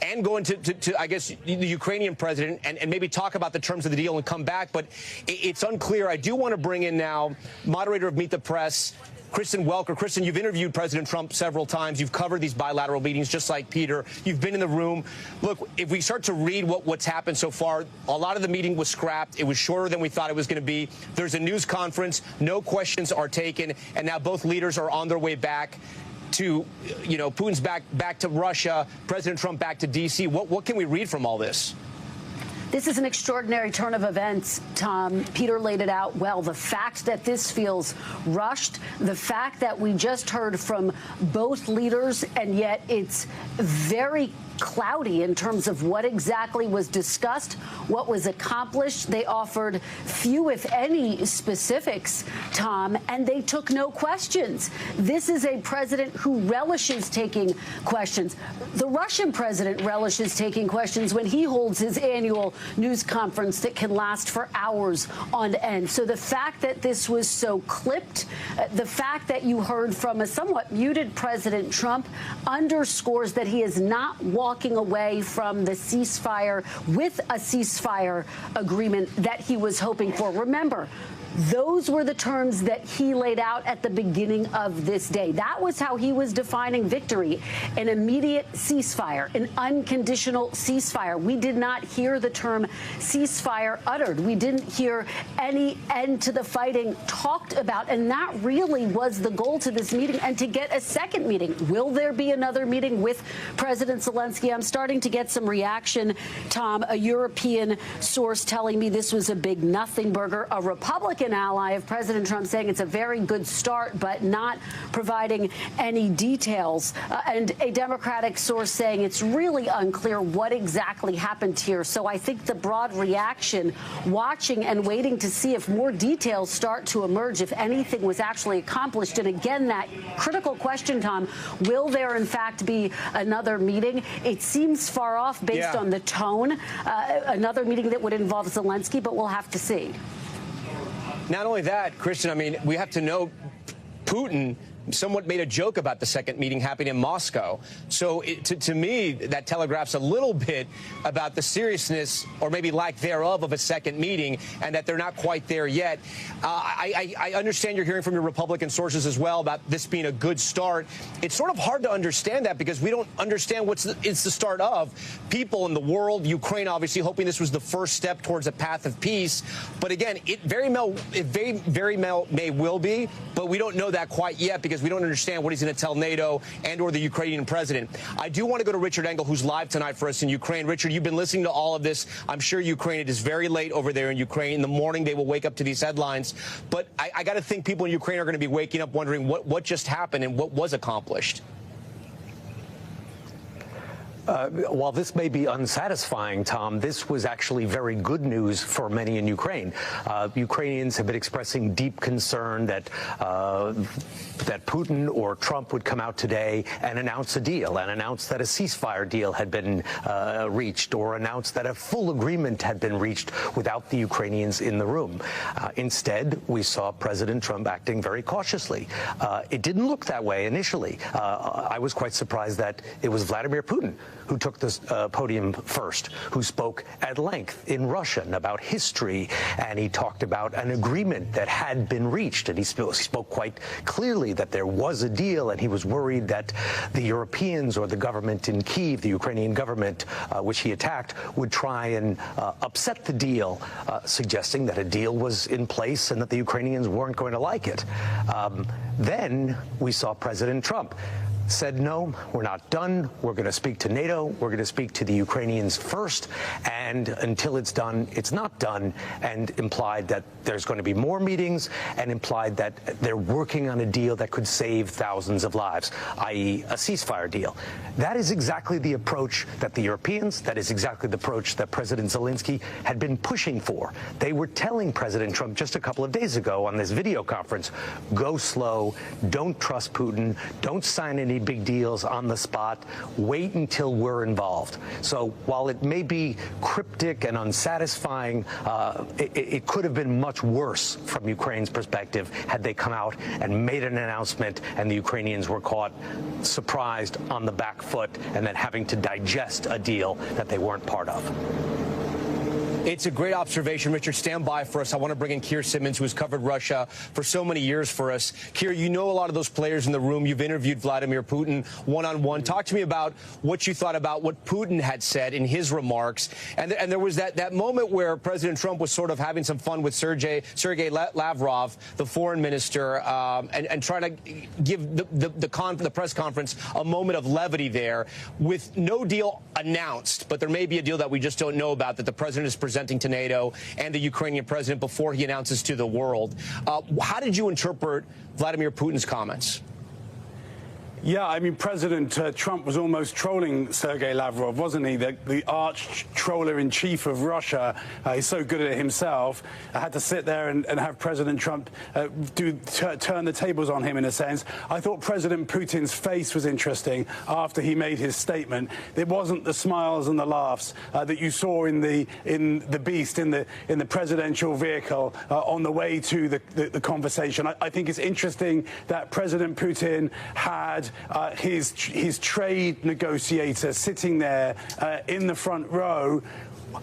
and go into, I guess, the Ukrainian president and maybe talk about the terms of the deal and come back. But it's unclear. I do want to bring in now moderator of Meet the Press, Kristen Welker. Kristen, you've interviewed President Trump several times. You've covered these bilateral meetings just like Peter. You've been in the room. Look, if we start to read what's happened so far, a lot of the meeting was scrapped. It was shorter than we thought it was going to be. There's a news conference. No questions are taken. And now both leaders are on their way back to, Putin's back to Russia, President Trump back to D.C. What can we read from all this? This is an extraordinary turn of events, Tom. Peter laid it out well. The fact that this feels rushed, the fact that we just heard from both leaders, and yet it's very cloudy in terms of what exactly was discussed, what was accomplished. They offered few, if any, specifics, Tom, and they took no questions. This is a president who relishes taking questions. The Russian president relishes taking questions when he holds his annual news conference that can last for hours on end. So the fact that this was so clipped, the fact that you heard from a somewhat muted President Trump underscores that he is not walking away from the ceasefire with a ceasefire agreement that he was hoping for. Remember, those were the terms that he laid out at the beginning of this day. That was how he was defining victory: an immediate ceasefire, an unconditional ceasefire. We did not hear the term ceasefire uttered. We didn't hear any end to the fighting talked about. And that really was the goal to this meeting, and to get a second meeting. Will there be another meeting with President Zelensky? I'm starting to get some reaction, Tom. A European source telling me this was a big nothing burger. A Republican ally of President Trump saying it's a very good start, but not providing any details. And a Democratic source saying it's really unclear what exactly happened here. So I think the broad reaction, watching and waiting to see if more details start to emerge, if anything was actually accomplished. And again, that critical question, Tom, will there in fact be another meeting? It seems far off based on the tone. Another meeting that would involve Zelensky, but we'll have to see. Not only that, Christian, I mean, we have to know Putin somewhat made a joke about the second meeting happening in Moscow. So to me, that telegraphs a little bit about the seriousness, or maybe lack thereof, of a second meeting, and that they're not quite there yet. I understand you're hearing from your Republican sources as well about this being a good start. It's sort of hard to understand that because we don't understand it's the start of. People in the world, Ukraine obviously hoping this was the first step towards a path of peace. But again, it very may will be, but we don't know that quite yet because we don't understand what he's going to tell NATO and or the Ukrainian president. I do want to go to Richard Engel, who's live tonight for us in Ukraine. Richard, you've been listening to all of this. I'm sure Ukraine, it is very late over there in Ukraine. In the morning, they will wake up to these headlines. But I got to think people in Ukraine are going to be waking up wondering what just happened and what was accomplished. While this may be unsatisfying, Tom, this was actually very good news for many in Ukraine. Ukrainians have been expressing deep concern that Putin or Trump would come out today and announce a deal, and announce that a ceasefire deal had been reached, or announce that a full agreement had been reached without the Ukrainians in the room. Instead, we saw President Trump acting very cautiously. It didn't look that way initially. I was quite surprised that it was Vladimir Putin who took the podium first, who spoke at length in Russian about history, and he talked about an agreement that had been reached, and he spoke quite clearly that there was a deal, and he was worried that the Europeans or the government in Kyiv, the Ukrainian government, which he attacked, would try and upset the deal, suggesting that a deal was in place and that the Ukrainians weren't going to like it. Then we saw President Trump said, no, we're not done. We're going to speak to NATO. We're going to speak to the Ukrainians first. And until it's done, it's not done. And implied that there's going to be more meetings, and implied that they're working on a deal that could save thousands of lives, i.e. a ceasefire deal. That is exactly the approach that the Europeans, that is exactly the approach that President Zelensky had been pushing for. They were telling President Trump just a couple of days ago on this video conference, go slow, don't trust Putin, don't sign any big deals on the spot. Wait until we're involved. So while it may be cryptic and unsatisfying, it could have been much worse from Ukraine's perspective had they come out and made an announcement and the Ukrainians were caught surprised on the back foot and then having to digest a deal that they weren't part of. It's a great observation, Richard. Stand by for us. I want to bring in Keir Simmons, who has covered Russia for so many years for us. Keir, you know a lot of those players in the room. You've interviewed Vladimir Putin one-on-one. Talk to me about what you thought about what Putin had said in his remarks. And there was that moment where President Trump was sort of having some fun with Sergei Lavrov, the foreign minister, and trying to give the press conference a moment of levity there with no deal announced. But there may be a deal that we just don't know about that the president is presenting to NATO and the Ukrainian president before he announces to the world. How did you interpret Vladimir Putin's comments? Yeah, I mean, President Trump was almost trolling Sergei Lavrov, wasn't he? The arch troller-in-chief of Russia. He's so good at it himself. I had to sit there and have President Trump turn the tables on him, in a sense. I thought President Putin's face was interesting after he made his statement. It wasn't the smiles and the laughs that you saw in the beast, in the presidential vehicle on the way to the conversation. I think it's interesting that President Putin had his trade negotiator sitting there in the front row,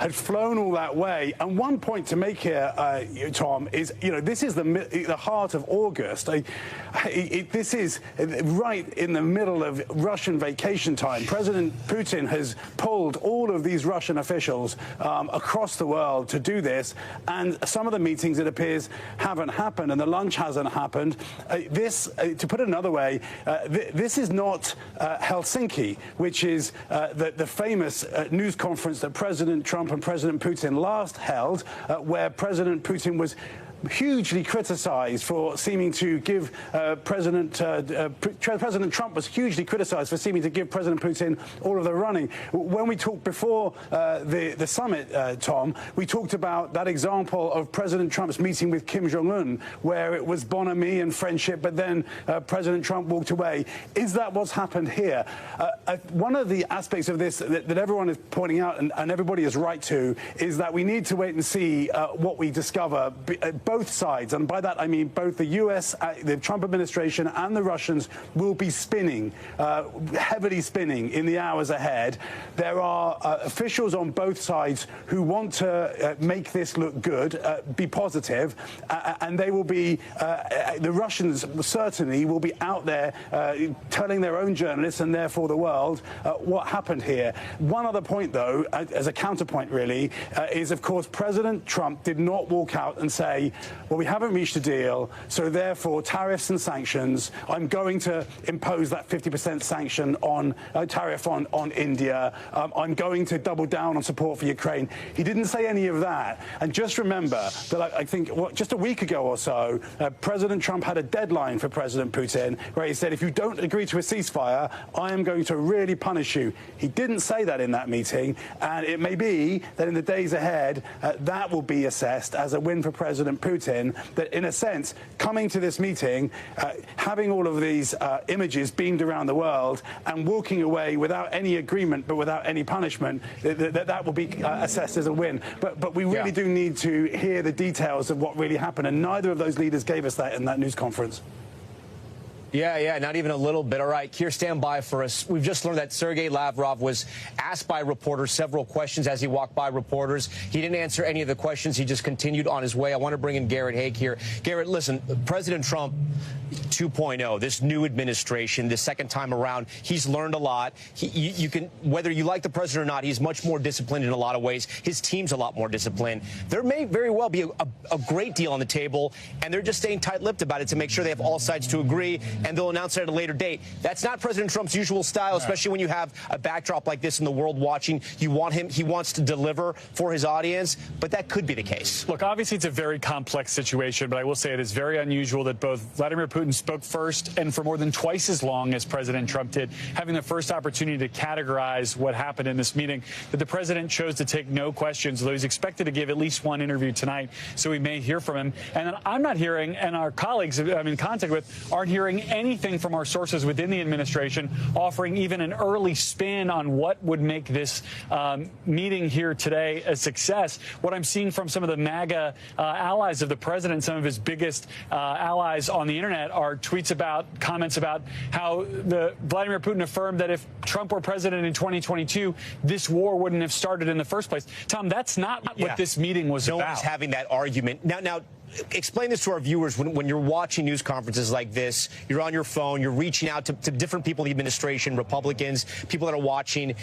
had flown all that way. And one point to make here, Tom, is, you know, this is the heart of August. This is right in the middle of Russian vacation time. President Putin has pulled all of these Russian officials across the world to do this. And some of the meetings, it appears, haven't happened, and the lunch hasn't happened. To put it another way, this is not Helsinki, which is the famous news conference that President Trump and President Putin last held, where President Putin was hugely criticized for seeming to give President Trump was hugely criticized for seeming to give President Putin all of the running. When we talked before the summit, Tom, we talked about that example of President Trump's meeting with Kim Jong-un, where it was bonhomie and friendship, but then President Trump walked away. Is that what's happened here? One of the aspects of this that everyone is pointing out, and everybody is right to, is that we need to wait and see what we discover. Both sides, and by that I mean both the U.S., the Trump administration, and the Russians will be spinning, heavily spinning in the hours ahead. There are officials on both sides who want to make this look good, be positive, and they will be, the Russians certainly will be out there telling their own journalists and therefore the world what happened here. One other point, though, as a counterpoint really, is of course President Trump did not walk out and say, well, we haven't reached a deal, so therefore tariffs and sanctions. I'm going to impose that 50% sanction on tariff on India. I'm going to double down on support for Ukraine. He didn't say any of that. And just remember that I think just a week ago or so, President Trump had a deadline for President Putin where he said, if you don't agree to a ceasefire, I am going to really punish you. He didn't say that in that meeting, and it may be that in the days ahead, that will be assessed as a win for President Putin, that in a sense, coming to this meeting, having all of these images beamed around the world and walking away without any agreement but without any punishment, that will be assessed as a win. But we really do need to hear the details of what really happened, and neither of those leaders gave us that in that news conference. Yeah, not even a little bit. All right, Keir, stand by for us. We've just learned that Sergei Lavrov was asked by reporters several questions as he walked by reporters. He didn't answer any of the questions. He just continued on his way. I want to bring in Garrett Haake here. Garrett, listen, President Trump 2.0, this new administration, this second time around, he's learned a lot. You can, whether you like the president or not, he's much more disciplined in a lot of ways. His team's a lot more disciplined. There may very well be a great deal on the table, and they're just staying tight-lipped about it to make sure they have all sides to agree, and they'll announce it at a later date. That's not President Trump's usual style, especially when you have a backdrop like this in the world watching. You want him, he wants to deliver for his audience, but that could be the case. Look, obviously it's a very complex situation, but I will say it is very unusual that both Vladimir Putin spoke first and for more than twice as long as President Trump did, having the first opportunity to categorize what happened in this meeting. But the president chose to take no questions, although he's expected to give at least one interview tonight, so we may hear from him. And I'm not hearing, and our colleagues I'm in contact with aren't hearing anything from our sources within the administration offering even an early spin on what would make this meeting here today a success. What I'm seeing from some of the MAGA allies of the president, some of his biggest allies on the internet, are tweets about, comments about how Vladimir Putin affirmed that if Trump were president in 2022, this war wouldn't have started in the first place. Tom, that's not what this meeting was about. No one's having that argument. Now, explain this to our viewers. When you're watching news conferences like this, you're on your phone, you're reaching out to different people in the administration, Republicans, people that are watching,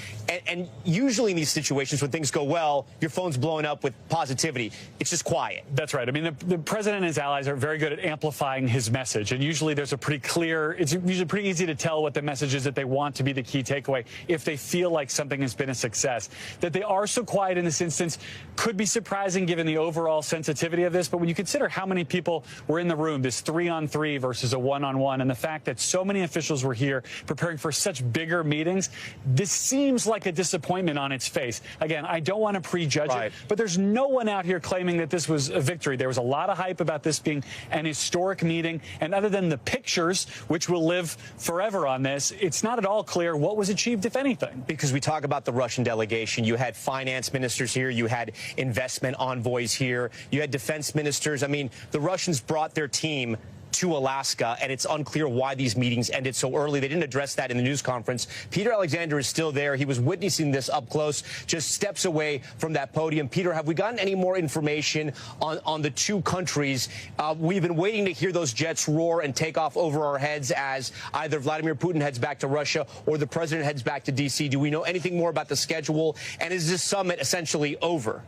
and usually in these situations when things go well, your phone's blowing up with positivity. It's just quiet. That's right. I mean, the president and his allies are very good at amplifying his message, and usually there's a pretty clear, it's usually pretty easy to tell what the message is that they want to be the key takeaway if they feel like something has been a success. That they are so quiet in this instance could be surprising given the overall sensitivity of this, but when you consider how many people were in the room, this 3-on-3 versus a 1-on-1, and the fact that so many officials were here preparing for such bigger meetings, this seems like a disappointment on its face. Again, I don't want to prejudge it, but there's no one out here claiming that this was a victory. There was a lot of hype about this being an historic meeting, and other than the pictures, which will live forever on this, it's not at all clear what was achieved, if anything. Because we talk about the Russian delegation. You had finance ministers here. You had investment envoys here. You had defense ministers. I mean, the Russians brought their team to Alaska, and it's unclear why these meetings ended so early. They didn't address that in the news conference. Peter Alexander is still there. He was witnessing this up close, just steps away from that podium. Peter, have we gotten any more information on the two countries? We've been waiting to hear those jets roar and take off over our heads as either Vladimir Putin heads back to Russia or the president heads back to D.C. Do we know anything more about the schedule? And is this summit essentially over?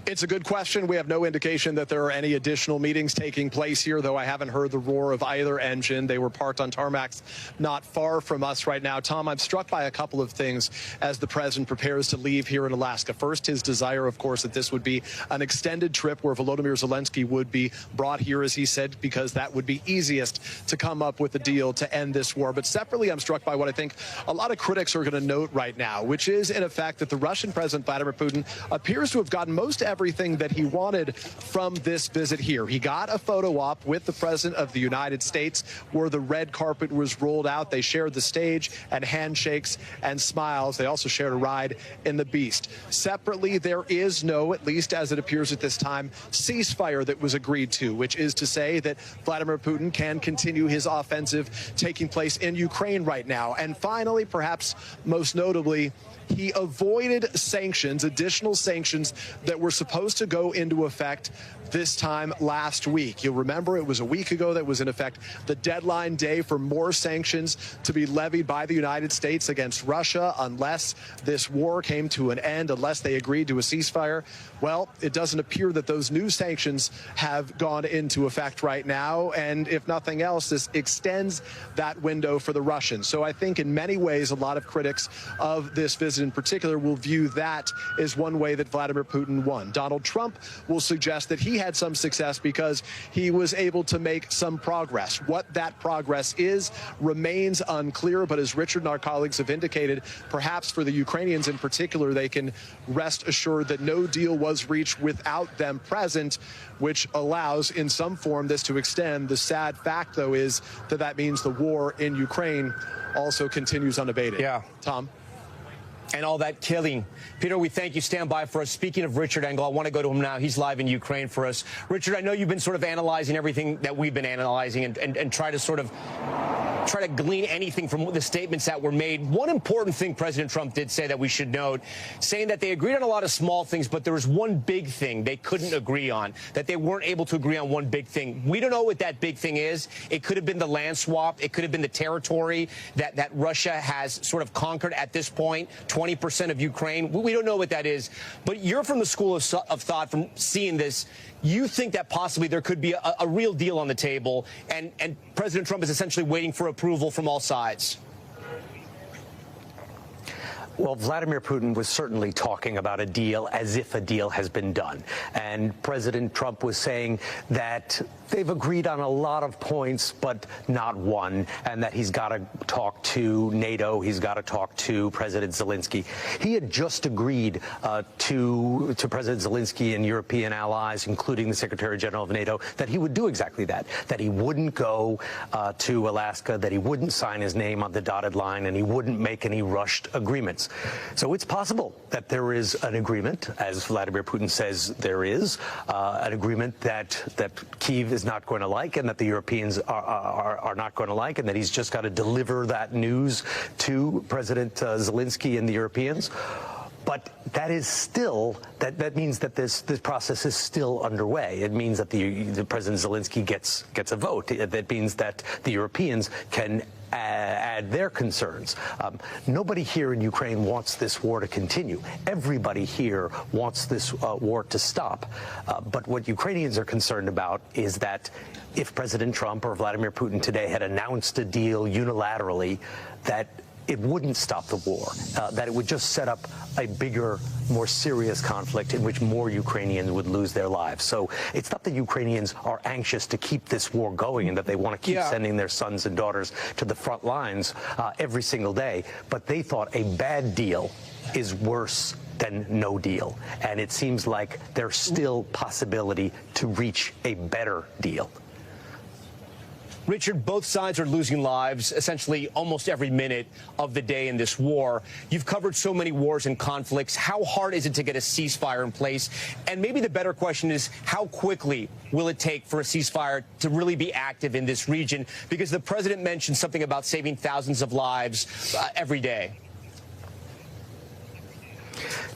It's a good question. We have no indication that there are any additional meetings taking place here, though I haven't heard the roar of either engine. They were parked on tarmacs not far from us right now. Tom, I'm struck by a couple of things as the president prepares to leave here in Alaska. First, his desire, of course, that this would be an extended trip where Volodymyr Zelensky would be brought here, as he said, because that would be easiest to come up with a deal to end this war. But separately, I'm struck by what I think a lot of critics are going to note right now, which is, in effect, that the Russian President Vladimir Putin appears to have gotten most everything that he wanted from this visit here. He got a photo op with the President of the United States where the red carpet was rolled out. They shared the stage and handshakes and smiles. They also shared a ride in the Beast. Separately, there is no, at least as it appears at this time, ceasefire that was agreed to, which is to say that Vladimir Putin can continue his offensive taking place in Ukraine right now. And finally, perhaps most notably, he avoided sanctions, additional sanctions that were supposed to go into effect this time last week. You'll remember it was a week ago that was in effect the deadline day for more sanctions to be levied by the United States against Russia unless this war came to an end, unless they agreed to a ceasefire. Well, it doesn't appear that those new sanctions have gone into effect right now. And if nothing else, this extends that window for the Russians. So I think in many ways, a lot of critics of this visit in particular will view that as one way that Vladimir Putin won. Donald Trump will suggest that he had some success because he was able to make some progress. What that progress is remains unclear, but as Richard and our colleagues have indicated, perhaps for the Ukrainians in particular, they can rest assured that no deal was reached without them present, which allows in some form this to extend. The sad fact, though, is that that means the war in Ukraine also continues unabated. Yeah. Tom? And all that killing. Peter, we thank you. Stand by for us. Speaking of Richard Engel, I want to go to him now. He's live in Ukraine for us. Richard, I know you've been sort of analyzing everything that we've been analyzing and try to glean anything from the statements that were made. One important thing President Trump did say that we should note, saying that they agreed on a lot of small things, but there was one big thing they couldn't agree on, that they weren't able to agree on one big thing. We don't know what that big thing is. It could have been the land swap. It could have been the territory that Russia has sort of conquered at this point, 20% of Ukraine. We don't know what that is. But you're from the school of thought, from seeing this. You think that possibly there could be a real deal on the table, and President Trump is essentially waiting for approval from all sides? Well, Vladimir Putin was certainly talking about a deal as if a deal has been done. And President Trump was saying that they've agreed on a lot of points, but not one, and that he's got to talk to NATO, he's got to talk to President Zelensky. He had just agreed to President Zelensky and European allies, including the Secretary General of NATO, that he would do exactly that he wouldn't go to Alaska, that he wouldn't sign his name on the dotted line, and he wouldn't make any rushed agreements. So it's possible that there is an agreement, as Vladimir Putin says there is, an agreement that Kyiv is not going to like and that the Europeans are not going to like, and that he's just got to deliver that news to President Zelensky and the Europeans. But that is still, that means that this process is still underway. It means that the President Zelensky gets a vote. That means that the Europeans can add their concerns. Nobody here in Ukraine wants this war to continue. Everybody here wants this war to stop. But what Ukrainians are concerned about is that if President Trump or Vladimir Putin today had announced a deal unilaterally, that it wouldn't stop the war, that it would just set up a bigger, more serious conflict in which more Ukrainians would lose their lives. So it's not that Ukrainians are anxious to keep this war going and that they want to keep sending their sons and daughters to the front lines every single day, but they thought a bad deal is worse than no deal. And it seems like there's still possibility to reach a better deal. Richard, both sides are losing lives essentially almost every minute of the day in this war. You've covered so many wars and conflicts. How hard is it to get a ceasefire in place? And maybe the better question is, how quickly will it take for a ceasefire to really be active in this region? Because the president mentioned something about saving thousands of lives every day.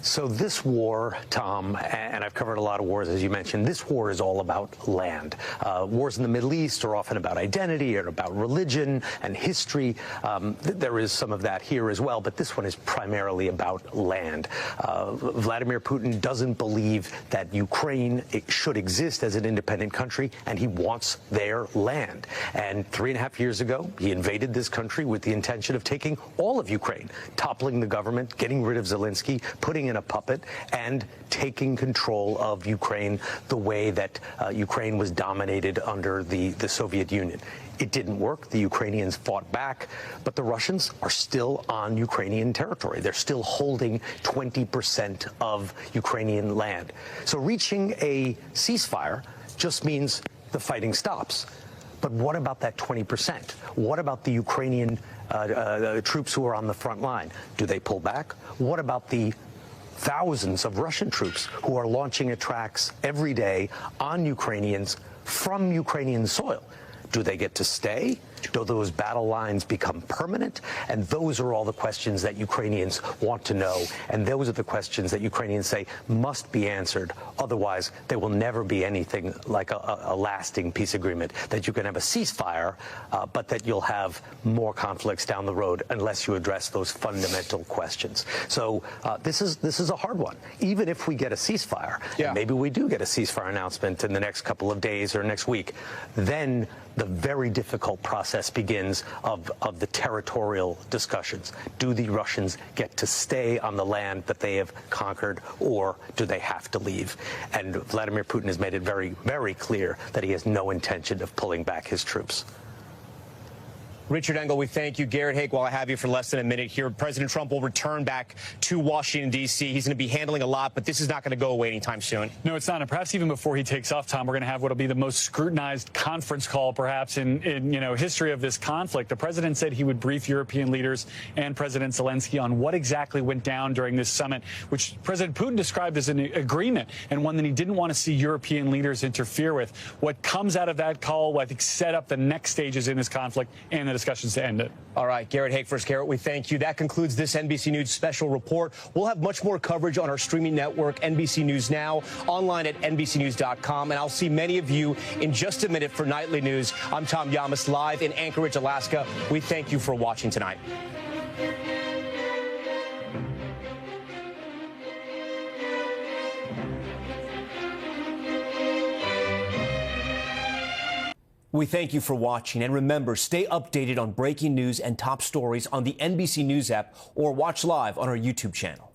So this war, Tom, and I've covered a lot of wars, as you mentioned, this war is all about land. Wars in the Middle East are often about identity or about religion and history. There is some of that here as well, but this one is primarily about land. Vladimir Putin doesn't believe that Ukraine should exist as an independent country, and he wants their land. And 3.5 years ago, he invaded this country with the intention of taking all of Ukraine, toppling the government, getting rid of Zelensky, putting in a puppet, and taking control of Ukraine the way that Ukraine was dominated under the Soviet Union. It didn't work. The Ukrainians fought back, but the Russians are still on Ukrainian territory. They're still holding 20% of Ukrainian land. So reaching a ceasefire just means the fighting stops. But what about that 20%? What about the Ukrainian troops who are on the front line? Do they pull back? What about the thousands of Russian troops who are launching attacks every day on Ukrainians from Ukrainian soil? Do they get to stay? Do those battle lines become permanent? And those are all the questions that Ukrainians want to know. And those are the questions that Ukrainians say must be answered. Otherwise, there will never be anything like a lasting peace agreement, that you can have a ceasefire, but that you'll have more conflicts down the road unless you address those fundamental questions. So this is a hard one. Even if we get a ceasefire, and maybe we do get a ceasefire announcement in the next couple of days or next week, then the very difficult process begins of the territorial discussions. Do the Russians get to stay on the land that they have conquered, or do they have to leave? And Vladimir Putin has made it very, very clear that he has no intention of pulling back his troops. Richard Engel, we thank you. Garrett Haake, while I have you for less than a minute here, President Trump will return back to Washington, D.C. He's going to be handling a lot, but this is not going to go away anytime soon. No, it's not. And perhaps even before he takes off, Tom, we're going to have what will be the most scrutinized conference call, perhaps, in history of this conflict. The president said he would brief European leaders and President Zelensky on what exactly went down during this summit, which President Putin described as an agreement and one that he didn't want to see European leaders interfere with. What comes out of that call, I think, set up the next stages in this conflict and the discussions to end it. All right, Garrett Haake first. Garrett, we thank you. That concludes this NBC News special report. We'll have much more coverage on our streaming network, NBC News Now, online at NBCNews.com, and I'll see many of you in just a minute for Nightly News. I'm Tom Yamas, live in Anchorage, Alaska. We thank you for watching tonight. We thank you for watching, and remember, stay updated on breaking news and top stories on the NBC News app or watch live on our YouTube channel.